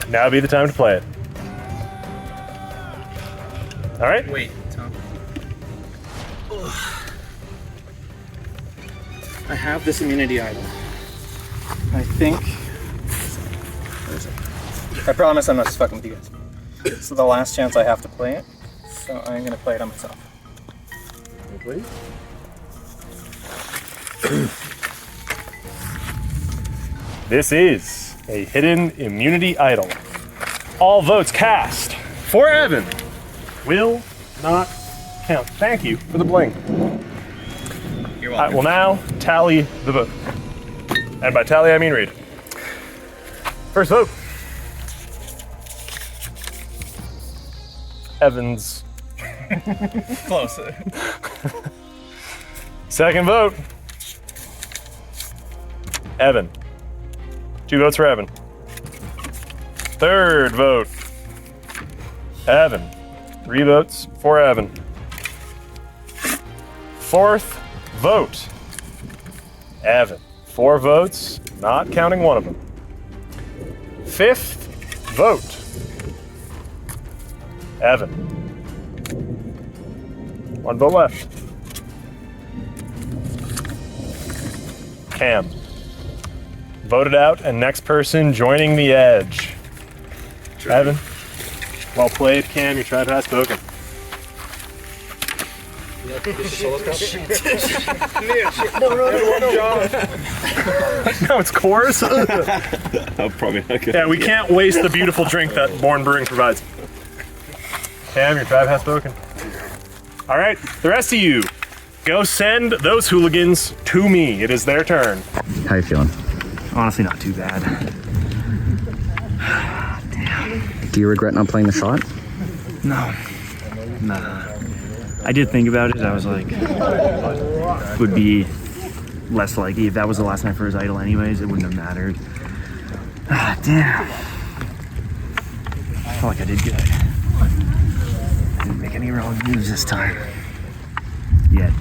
now would be the time to play it. All right? Wait, Tom. I have this immunity idol. I think. What is it? I promise I'm not just fucking with you guys. This is the last chance I have to play it, so I'm gonna play it on myself. Please. This is a hidden immunity idol. All votes cast for Evan will not count. Thank you for the bling. You're I welcome. will now tally the vote. And by tally, I mean read. First vote. Evan's. Close. Second vote. Evan. 2 votes for Evan. Third vote. Evan. 3 votes for Evan. Fourth vote. Evan. 4 votes, not counting one of them. Fifth vote. Evan. 1 vote left. Cam. Voted out, and next person joining the edge. Evan. Well played, Cam. Your tribe has spoken. No, it's chorus. I'm probably not good. Yeah, we can't waste the beautiful drink that Born Brewing provides. Cam, your tribe has spoken. All right, the rest of you, go send those hooligans to me. It is their turn. How you feeling? Honestly, not too bad. Damn. Do you regret not playing the shot? No. Nah. I did think about it. I was like, it would be less likely if that was the last night for his idol anyways. It wouldn't have mattered. Ah, damn. I felt like I did good. I didn't make any wrong moves this time. Yet.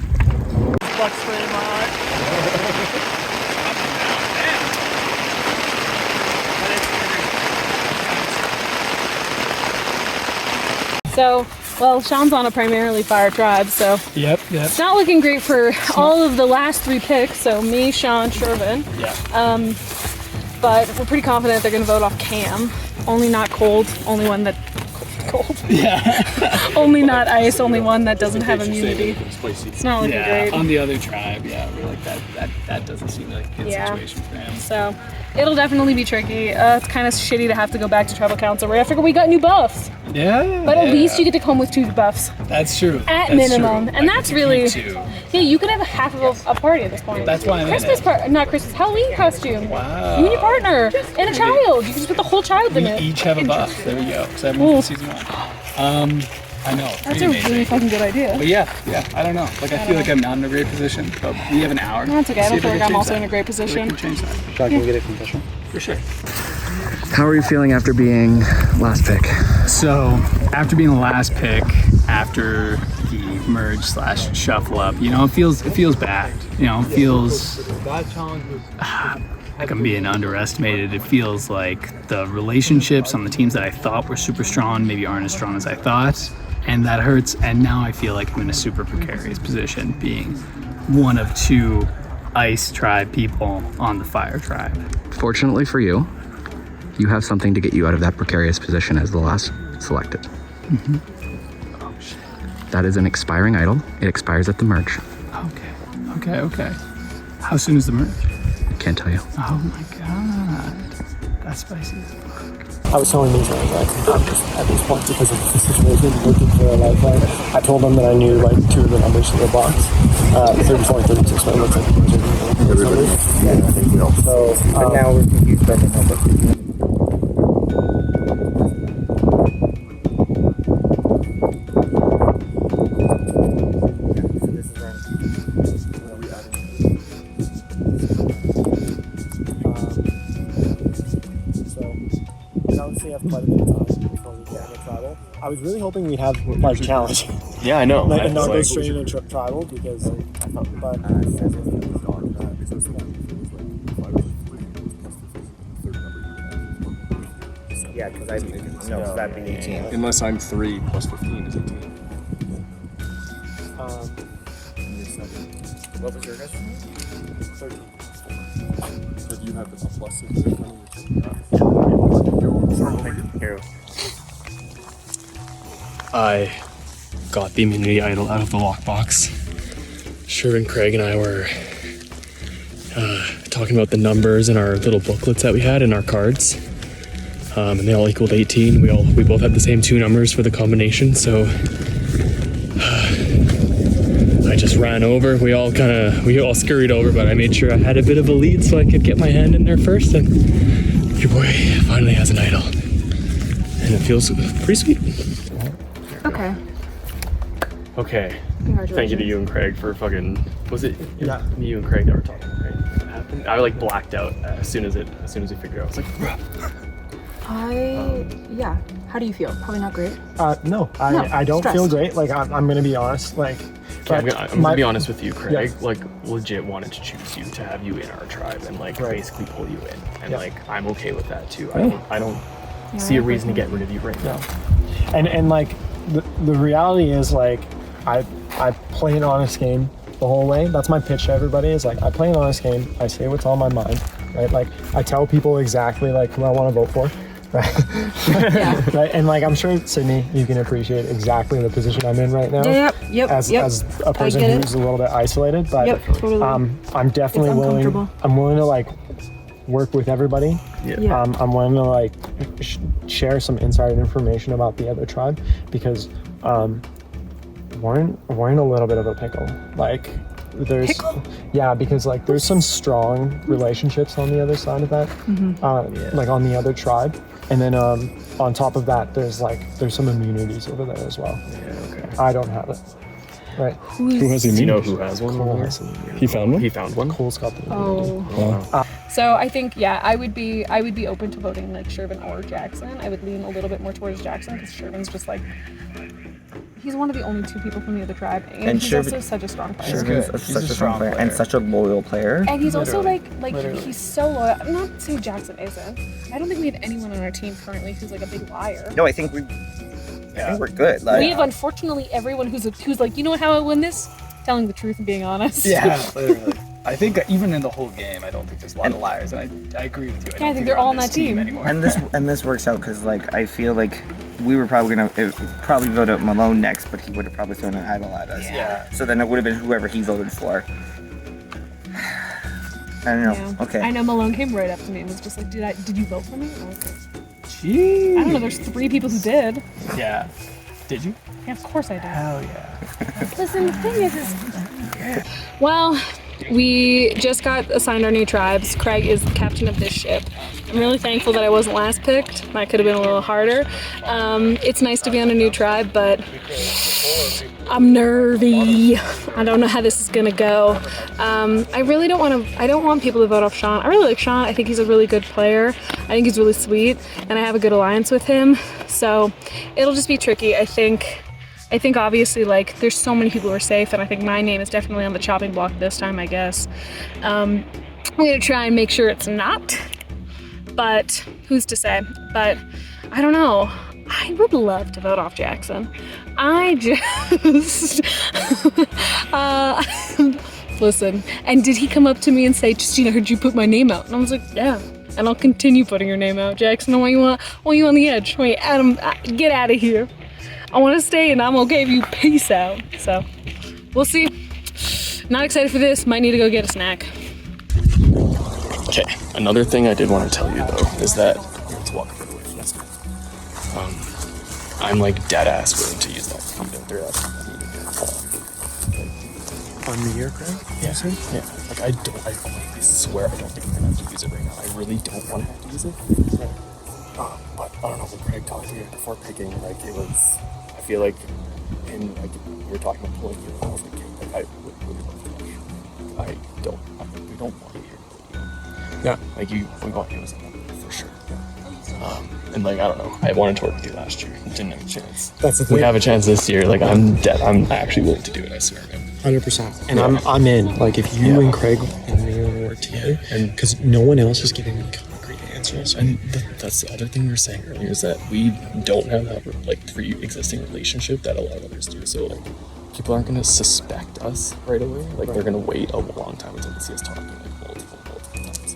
So, well, Sean's on a primarily fire tribe, so Yep. it's not looking great for all of the last 3 picks. So me, Sean, Shervin. Yeah. But we're pretty confident they're going to vote off Cam. Only not cold. Only one that cold. Yeah. Only not ice. Only one that doesn't have immunity. It's not looking great. On the other tribe, we're like that doesn't seem like a good situation for him. So it'll definitely be tricky. It's kind of shitty to have to go back to tribal council right after we got new buffs. Yeah. But at least you get to come with 2 buffs. That's true. At That's minimum. true. And Like, that's you really... keep 2. Yeah, you could have half of a party at this point. That's why I'm in Christmas it. party, not Christmas, Halloween costume. Wow. You and your partner and a child. You can just put the whole child in We it. each have a buff. There we go. 7 from season 1. I know. That's pretty a amazing. really fucking good idea. But yeah, I don't know. Like, I feel like I'm not in a great position, but we have an hour. That's okay. I See don't if feel like can I'm change also that. in a great See if position. we can change that. John, can we get a confession? For sure. How are you feeling after being last pick? So, after being the last pick, after the merge / shuffle up, it feels bad. It feels like I'm being underestimated. It feels like the relationships on the teams that I thought were super strong maybe aren't as strong as I thought, and that hurts. And now I feel like I'm in a super precarious position, being one of 2 ice tribe people on the fire tribe. Fortunately for you, you have something to get you out of that precarious position as the last selected. Mm-hmm. That is an expiring idol. It expires at the merge. Okay. How soon is the merge? Can't tell you. Oh my god. That's spicy as fuck. I was telling these guys, I'm just at this point because of the situation, looking for a lifeline. I told them that I knew 2 of the numbers in the box, 34 and 36, but it looks like those are the numbers. Yeah, I think we all. So, but now we're confused by the number. Quite a bit of time before we get into tribal. I was really hoping we'd have challenge. Yeah, I know. And not go straight into tribal because I thought, but yeah, because I know that'd be 18. Unless I'm 3 plus 15 is 18. What was your guess? 13. So do you have the plus 6? I got the immunity idol out of the lockbox. Shervin, Craig, and I were talking about the numbers in our little booklets that we had in our cards, and they all equaled 18. We both had the same 2 numbers for the combination, so I just ran over. We all scurried over, but I made sure I had a bit of a lead so I could get my hand in there first, and your boy finally has an idol, and it feels pretty sweet. Okay. Okay. Congratulations. Thank you to you and Craig for fucking. Was it? Yeah. You and Craig that were talking, right? What happened? I blacked out as soon as we figured it out. I was like, bruh. Yeah. How do you feel? Probably not great. No, I don't stressed. feel great. I'm gonna be honest. I'm gonna be honest with you, Craig. Legit wanted to choose you to have you in our tribe and basically pull you in, and I'm okay with that too. I don't see a reason to get rid of you right now. And the reality is I play an honest game the whole way. That's my pitch to everybody is I play an honest game. I say what's on my mind, right? I tell people exactly who I want to vote for, right? Right? And I'm sure Sydney, you can appreciate exactly the position I'm in right now. Yep. As a person who's a little bit isolated, but totally. I'm definitely willing. I'm willing to work with everybody. Yeah. I'm willing to share some inside information about the other tribe because we're in a little bit of a pickle. Because there's some strong relationships on the other side of that, on the other tribe, And then on top of that, there's some immunities over there as well. Yeah, okay. I don't have it. Right. Who has the immunity? Do you know who has one? Cole has an immunity. He found one? He found one. Cole's got the immunity. Oh. So I think, yeah, I would be open to voting like Shervin or Jackson. I would lean a little bit more towards Jackson because Shervin's just like, he's one of the only 2 people from the other tribe, and he's also such a strong player. Shervin's such a strong player and such a loyal player. And he's also like he's so loyal. I'm not saying Jackson isn't. I don't think we have anyone on our team currently who's like a big liar. No, I think we're good. Like, we have unfortunately everyone who's like, you know how I win this? Telling the truth and being honest. Yeah, literally. I think even in the whole game, I don't think there's a lot of liars, and I agree with you. I think they're all on that team anymore. And this works out because like I feel like we were probably gonna vote out Malone next, but he would have probably thrown an idol at us. Yeah. So then it would have been whoever he voted for. I don't know. Yeah. Okay. I know Malone came right up to me and was just like, "Did you vote for me?" And I was like, Jeez. I don't know. There's 3 people who did. Yeah. Did you? Yeah, of course I did. Hell yeah. Listen, the thing is well, we just got assigned our new tribes. Craig is the captain of this ship. I'm really thankful that I wasn't last picked. That could have been a little harder. It's nice to be on a new tribe, but I'm nervy. I don't know how this is gonna go. I really don't want people to vote off Sean. I really like Sean. I think he's a really good player. I think he's really sweet, and I have a good alliance with him. So it'll just be tricky. I think obviously like there's so many people who are safe, and I think my name is definitely on the chopping block this time, I guess. I'm gonna try and make sure it's not, but who's to say? But I don't know. I would love to vote off Jackson. I just listen. And did he come up to me and say, "Justine, I heard you put my name out"? And I was like, "Yeah." And I'll continue putting your name out, Jackson. I want you on the edge. Wait, Adam, get out of here. I want to stay, and I'm okay if you peace out. So, we'll see. Not excited for this. Might need to go get a snack. Okay, another thing I did want to tell you though is that I'm like dead ass willing to use that On the aircraft? Yeah. Yeah. Like I swear I don't think I'm gonna have to use it right now. I really don't want to have to use it. But I don't know, when Craig talked to me before picking, like it was, I feel like, and like we were talking about pulling you off the game, like I would really love to. We don't want you here. Yeah. Like we want you as a member for sure. Yeah. And like I don't know, I wanted to work with you last year. Didn't have a chance. That's the thing. We have a chance this year. Like I'm actually willing to do it. I swear, man. 100%. And I'm in. Like if you and Craig and me want to work together, and because no one else is giving me concrete answers. And that's the other thing we were saying earlier is that we don't have that like pre-existing relationship that a lot of others do. So like people aren't gonna suspect us right away. Like they're gonna wait a long time until they see us talking like multiple times.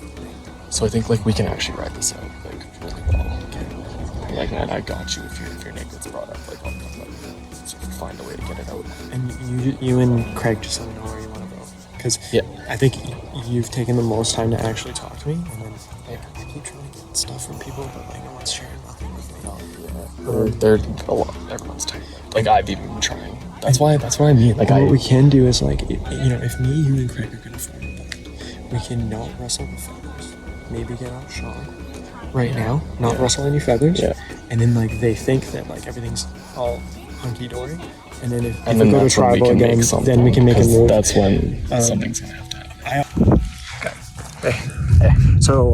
So I think like we can actually ride this out like really well. Okay. Like man, I got you if your name gets brought up. Like I'll come like so find a way to get it out. And you and Craig just let me know where you want to go. Because I think you've taken the most time to actually talk to me, and then I keep trying to get stuff from people, but like no one's sharing nothing with me. They're a lot. Everyone's tight. Like I've even been trying. That's what I mean. Like what we can do is like if me, you, and Craig are gonna form a bond, we can not rustle the feathers. Maybe get out Sean right now, not rustle any feathers. Yeah. And then like they think that like everything's all hunky dory. And then if we go to tribal again, then we can make a move. That's when something's gonna have to happen. Hey. So,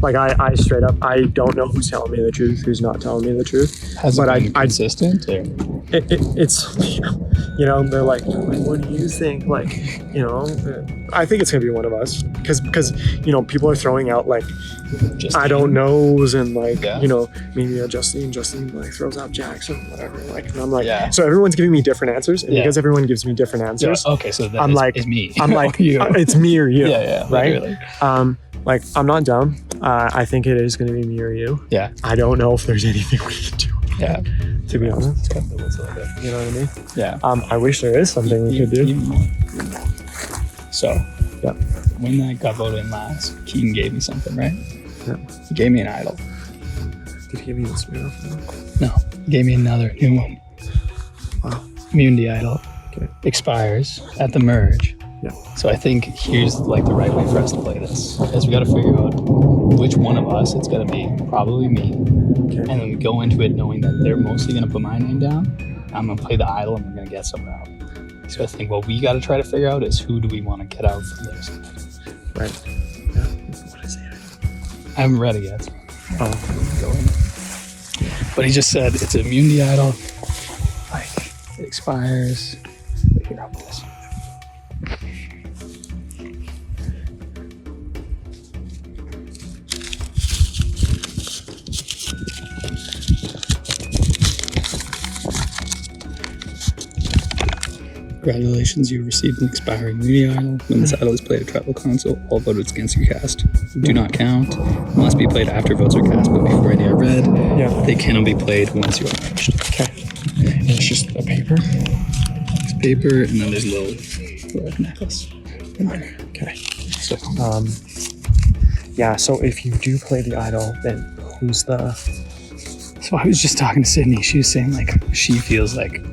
like I straight up, I don't know who's telling me the truth, who's not telling me the truth. Has it been consistent? It's, they're like, what do you think? Like, I think it's gonna be one of us, because people are throwing out like, I don't knows, and like, maybe Justine like throws out Jackson, whatever. Like, and I'm like, so everyone's giving me different answers, and because everyone gives me different answers, okay, so that I'm like, it's me. I'm like, it's me or you, right? Literally. Like, I'm not dumb. I think it is going to be me or you. Yeah. I don't know if there's anything we can do. Yeah. To be honest. Yeah. You know what I mean? Yeah. I wish there is something we could do. So, when I got voted in last, Keaton gave me something, right? Yeah. He gave me an idol. Did he give me the Smurf? No. He gave me another new one. Wow. Immunity idol. Okay. Expires at the merge. Yeah. So I think here's like the right way for us to play this, is we got to figure out which one of us it's gonna be. Probably me. And then we go into it knowing that they're mostly gonna put my name down. I'm gonna play the idol and we're gonna get somewhere out. So I think what we gotta try to figure out is who do we want to get out from this. Right. Yeah. What is it? I haven't read it yet. Oh. Go in. But he just said it's an immunity idol. Like it expires. Here, I'll put this. Congratulations, you received an expiring immunity idol. When this idol is played at tribal council, all votes against your cast do not count. It must be played after votes are cast, but before they are read. Yeah. They cannot be played once you are finished. Okay. And it's just a paper? It's paper, and then there's a little necklace in there. Okay. So, yeah, so if you do play the idol, then who's the... So I was just talking to Sydney. She was saying, like, she feels like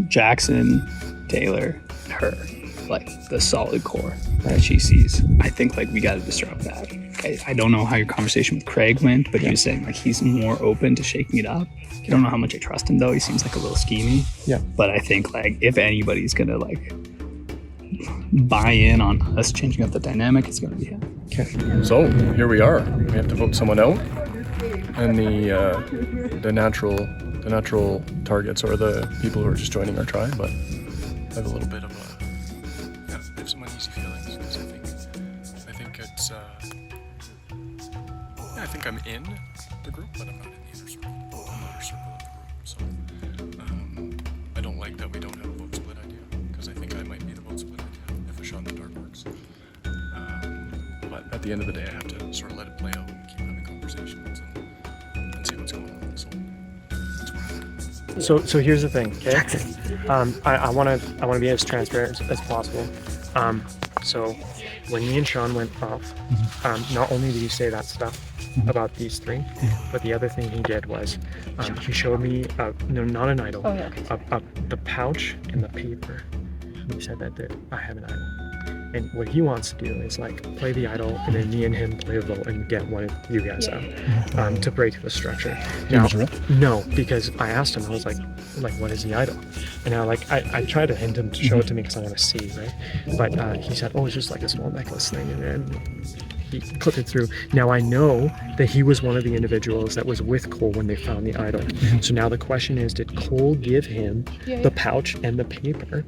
Jackson, Taylor, her, like the solid core that she sees. I think like we got to disrupt that. I don't know how your conversation with Craig went, but he was saying like he's more open to shaking it up. I don't know how much I trust him though. He seems like a little schemy. Yeah. But I think like if anybody's gonna like buy in on us changing up the dynamic, it's gonna be him. Okay. So here we are. We have to vote someone out, and the natural targets are the people who are just joining our tribe, but I have a little bit of I have some uneasy feelings because I think it's I think I'm in the group, but I'm not in the inner circle. I'm the outer circle of the group, so I don't like that we don't have a vote split idea because I think I might be the vote split idea if a shot in the dark works. But at the end of the day, I have to sort of let it play out and keep having conversations and see what's going on. So here's the thing, okay? I want to be as transparent as possible. So when me and Sean went off, not only did he say that stuff about these three, but the other thing he did was he showed me not an idol, the pouch and the paper. He said that I have an idol. And what he wants to do is like play the idol, and then me and him play a vote and get one of you guys out to break the structure. Now, no, because I asked him, I was like, what is the idol? And now, like, I tried to hint him to show it to me because I want to see, right? But he said, oh, it's just like a small necklace thing, and then he clipped it through. Now I know that he was one of the individuals that was with Cole when they found the idol. So now the question is, did Cole give him the pouch and the paper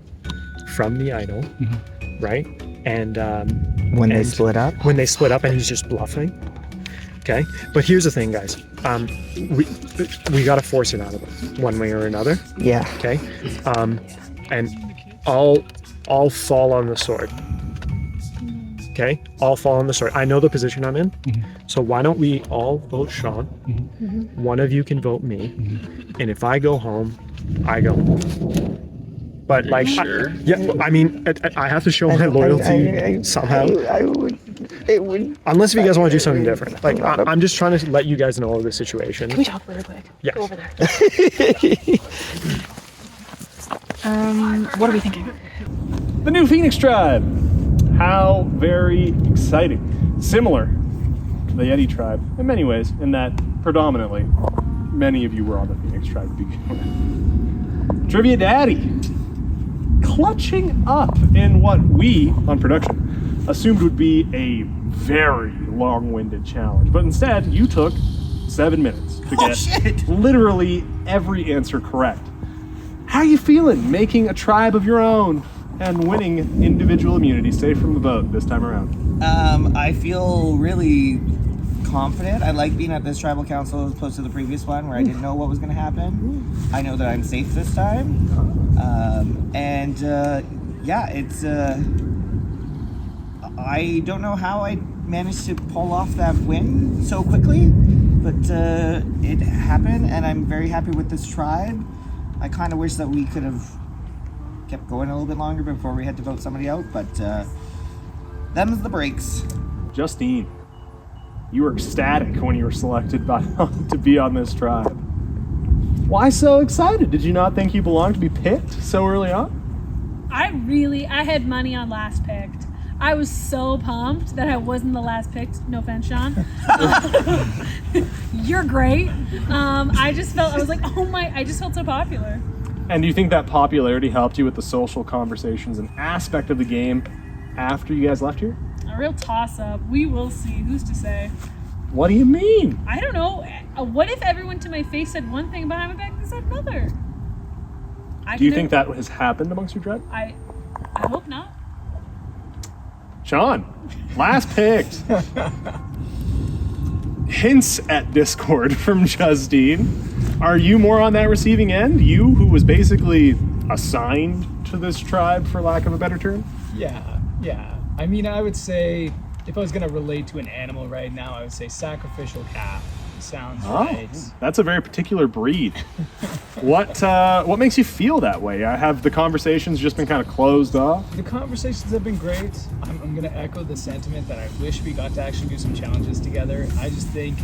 from the idol, right? And when they split up, and he's just bluffing. Okay, but here's the thing, guys. We gotta force it out of him one way or another. Yeah. Okay. And I'll fall on the sword. Okay, I'll fall on the sword. I know the position I'm in. So why don't we all vote Sean? One of you can vote me, and if I go home, I go home. But like, sure? I mean, I have to show my loyalty somehow. It would. Unless if you guys want to do something different. Like, I'm just trying to let you guys know of the situation. Can we talk really quick? Yeah. Go over there. What are we thinking? The new Phoenix tribe. How very exciting. Similar to the Yeti tribe in many ways, in that predominantly many of you were on the Phoenix tribe to begin with. Trivia Daddy. Clutching up in what we, on production, assumed would be a very long-winded challenge. But instead, you took 7 minutes to get literally every answer correct. How you feeling making a tribe of your own and winning individual immunity safe from the vote this time around? I feel really confident. I like being at this tribal council as opposed to the previous one where I didn't know what was going to happen. I know that I'm safe this time. It's I don't know how I managed to pull off that win so quickly, but it happened, and I'm very happy with this tribe. I kind of wish that we could have kept going a little bit longer before we had to vote somebody out, but them's the breaks. Justine, you were ecstatic when you were selected to be on this tribe. Why so excited? Did you not think you belonged to be picked so early on? I had money on last picked. I was so pumped that I wasn't the last picked. No offense, Sean. You're great. I just felt, I was like, oh my, I just felt so popular. And do you think that popularity helped you with the social conversations and aspect of the game after you guys left here? A real toss up. We will see. Who's to say? What do you mean? I don't know. What if everyone to my face said one thing behind my back and said another? Do you think that has happened amongst your tribe? I hope not. Sean, last picked. Hints at discord from Justine. Are you more on that receiving end? You, who was basically assigned to this tribe, for lack of a better term? Yeah. I mean, I would say, if I was going to relate to an animal right now, I would say sacrificial calf. Sounds right. That's a very particular breed. What makes you feel that way? Have the conversations just been kind of closed off? The conversations have been great. I'm going to echo the sentiment that I wish we got to actually do some challenges together. I just think,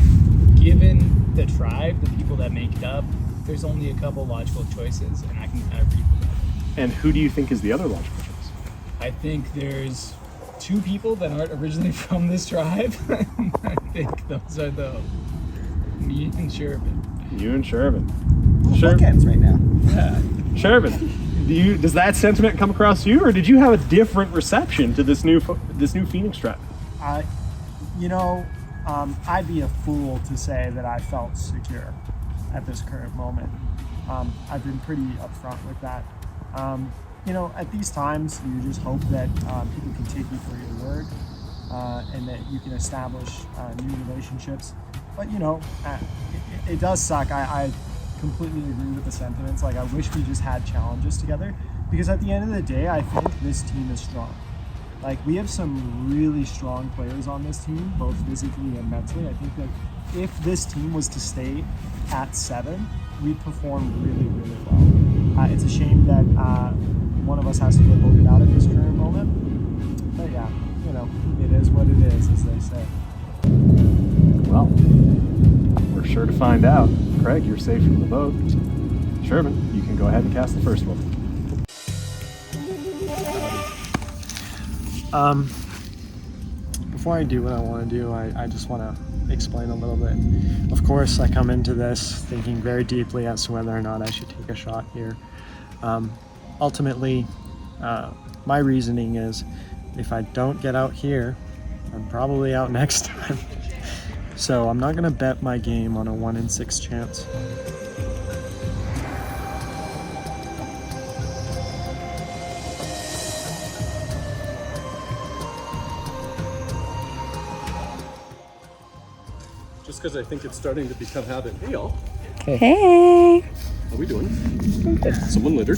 given the tribe, the people that make it up, there's only a couple logical choices, and I can kind of read them. And who do you think is the other logical choice? I think there's 2 people that aren't originally from this tribe. I think those are me and Shervin. You and Shervin. Bookends right now. Yeah. Shervin, does that sentiment come across you, or did you have a different reception to this new Phoenix tribe? I'd be a fool to say that I felt secure at this current moment. I've been pretty upfront with that. At these times, you just hope that people can take you for your word and that you can establish new relationships. But, it does suck. I completely agree with the sentiments. Like, I wish we just had challenges together, because at the end of the day, I think this team is strong. Like, we have some really strong players on this team, both physically and mentally. I think that if this team was to stay at 7, we'd perform really, really well. It's a shame that one of us has to get voted out at this current moment. But yeah, it is what it is, as they say. Well, we're sure to find out. Craig, you're safe from the vote. Shervin, you can go ahead and cast the first vote. Before I do what I want to do, I just want to explain a little bit. Of course, I come into this thinking very deeply as to whether or not I should take a shot here. Ultimately, my reasoning is, if I don't get out here, I'm probably out next time. So I'm not going to bet my game on a 1 in 6 chance. Just because I think it's starting to become habit. Hey, y'all. Hey. How we doing? Someone littered.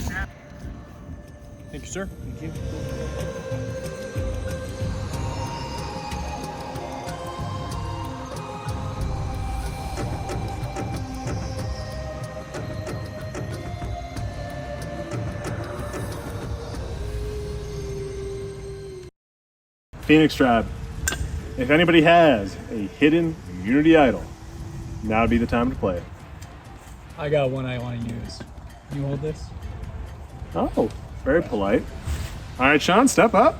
Thank you, sir. Thank you. Phoenix tribe, if anybody has a hidden Unity idol, now would be the time to play it. I got one I want to use. You hold this? Oh, very polite. All right, Sean, step up.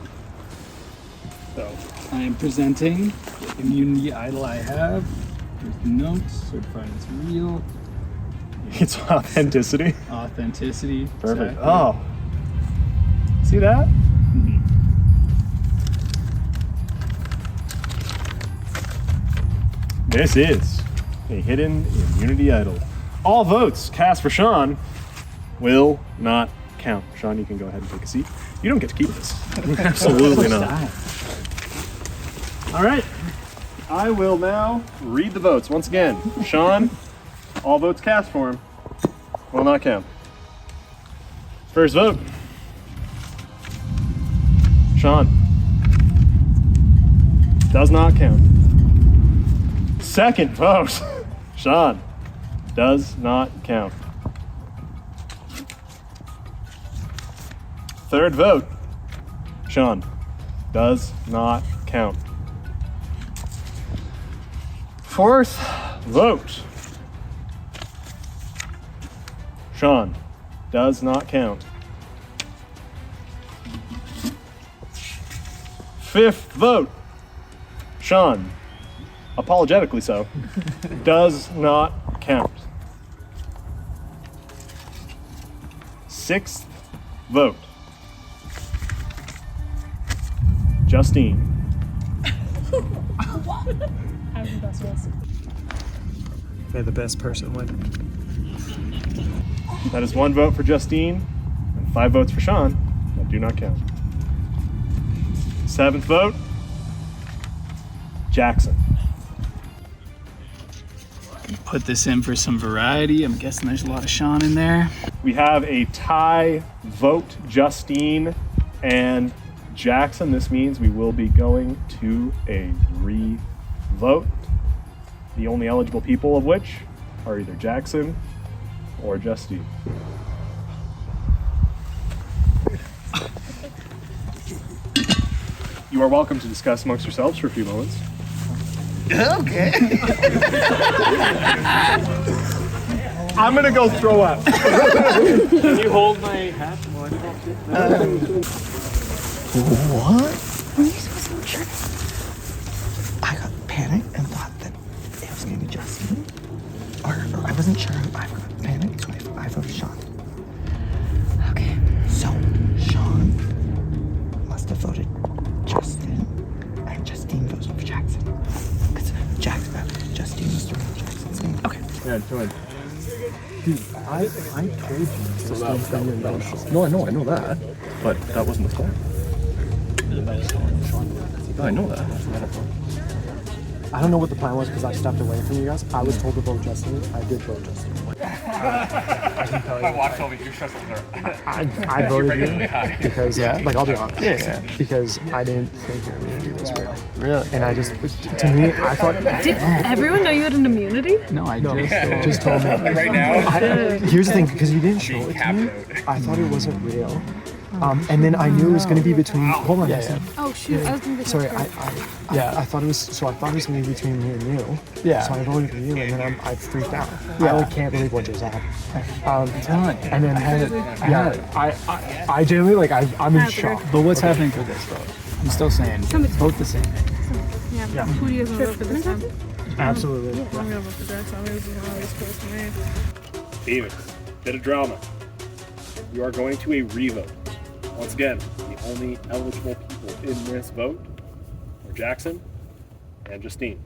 So I am presenting the immunity idol I have. Here's the notes, certified it's real. It's authenticity. Authenticity. Perfect. Exactly. Oh, see that? This is a hidden immunity idol. All votes cast for Sean will not count. Sean, you can go ahead and take a seat. You don't get to keep this. Absolutely not. All right. I will now read the votes. Once again, Sean, all votes cast for him will not count. First vote. Sean. Does not count. Second vote. Sean. Does not count. Third vote. Sean. Does not count. Fourth vote. Sean. Does not count. Fifth vote. Sean, apologetically so, does not count. Sixth vote. Justine. How's the best was? May the best person win. That is 1 vote for Justine and 5 votes for Sean that do not count. 7th vote. Jackson. Put this in for some variety. I'm guessing there's a lot of Sean in there. We have a tie vote, Justine and Jackson. This means we will be going to a re-vote. The only eligible people of which are either Jackson or Justine. You are welcome to discuss amongst yourselves for a few moments. Okay. I'm gonna go throw up. Can you hold my hat while I talk to you? What? Were you supposed to check? I got panicked and thought that it was gonna be Justine. Or I wasn't sure. I got panicked, so I voted Sean. Okay. So Sean must have voted Justin, and Justine votes for Jackson. Because Justine must have voted Jackson's name. Okay. Yeah, join. Dude, I told you. So that was no, I know that. But that wasn't the plan. No, I know that. I don't know what the plan was because I stepped away from you guys. I was told to vote Justine. I did vote Justine. I can tell you. Watch over your chances are. I voted you because, like, I'll be honest. Yeah. Because I didn't think you were going to do this real. Really? And I just, to me, I thought. Did everyone know you had an immunity? No, I just told me. Right now? Here's the thing, because you didn't show it to me, I thought it wasn't real. And then I knew it was going to be between. Hold on a second. Oh shoot! I was gonna get Sorry, I thought it was. So I thought it was going to be between me and you. Yeah. So I voted for you, and then I freaked out. Yeah. I can't believe what just happened. And then I genuinely I'm in shock. But what's happening for this vote? I'm still saying vote the same. Yeah. Who do you guys want to vote for this time? Absolutely. I'm gonna vote for Jackson. This is always close to me. Phoenix, bit of drama. You are going to a re-vote. Once again, the only eligible people in this vote are Jackson and Justine.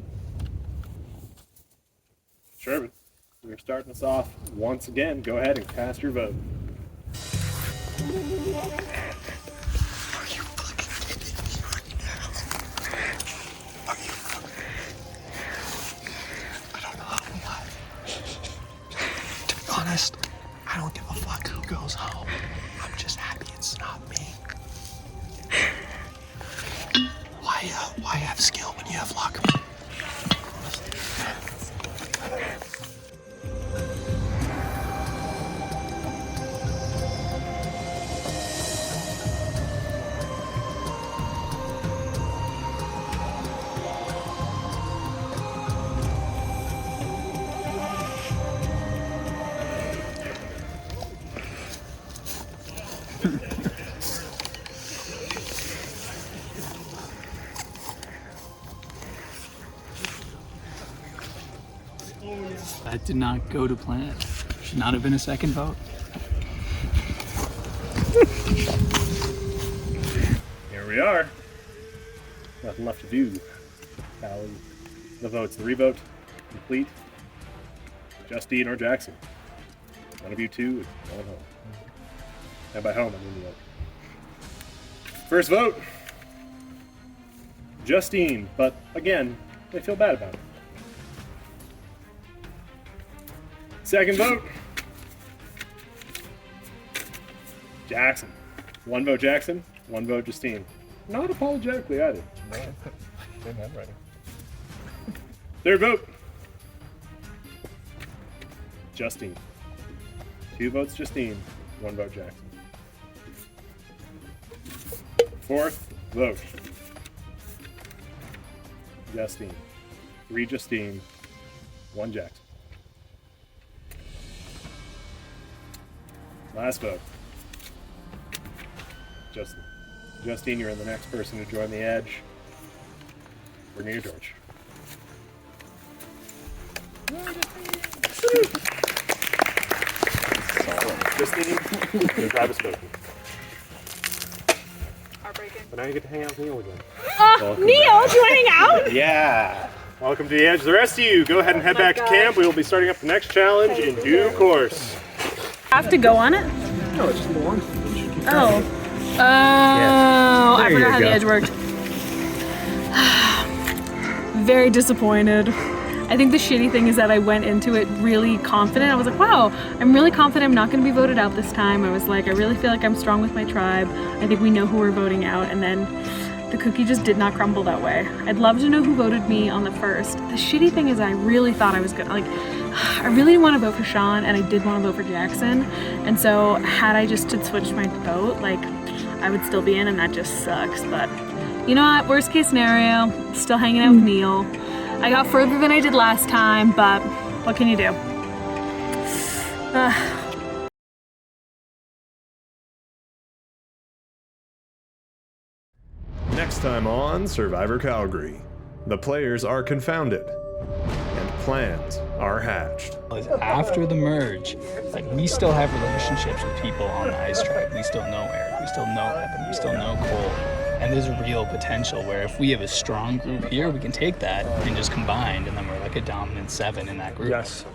Sherman, we're starting us off once again. Go ahead and cast your vote. I don't know why. To be honest, I don't give a fuck who goes home. I'm just happy it's not me. Why have skill when you have luck? That did not go to plan. Should not have been a second vote. Here we are. Nothing left to do. Tally the votes. The revote complete. Justine or Jackson. One of you two is going home. And by home, I mean the vote. First vote. Justine, but again, they feel bad about it. Second vote. Jackson. 1 vote Jackson, 1 vote Justine. Not apologetically either. Same handwriting. Third vote. Justine. 2 votes Justine, 1 vote Jackson. Fourth vote. Justine. 3 Justine, 1 Jackson. Last vote. Justin. Justine, you're the next person to join the edge. Bring in your torch. Justine, you grab a spoon. But now you get to hang out with Neil again. Neil, do you want to hang out? Yeah. Welcome to the edge. The rest of you, go ahead and head back to camp. We will be starting up the next challenge in due course. Have to go on it? No, it just belongs to you. Oh. I forgot how the edge worked. Very disappointed. I think the shitty thing is that I went into it really confident. I was like, wow, I'm really confident I'm not going to be voted out this time. I was like, I really feel like I'm strong with my tribe. I think we know who we're voting out. And then the cookie just did not crumble that way. I'd love to know who voted me on the first. The shitty thing is I really thought I was gonna, like, I really didn't want to vote for Sean and I did want to vote for Jackson. And so had I just switched my vote, like, I would still be in, and that just sucks. But you know what, worst case scenario, still hanging out with Neil. I got further than I did last time, but what can you do? Next time on Survivor Calgary, the players are confounded and plans are hatched. After the merge, like, we still have relationships with people on the ice tribe. We still know Eric, we still know Evan, we still know Cole. And there's a real potential where if we have a strong group here, we can take that and just combine, and then we're like a dominant 7 in that group. Yes.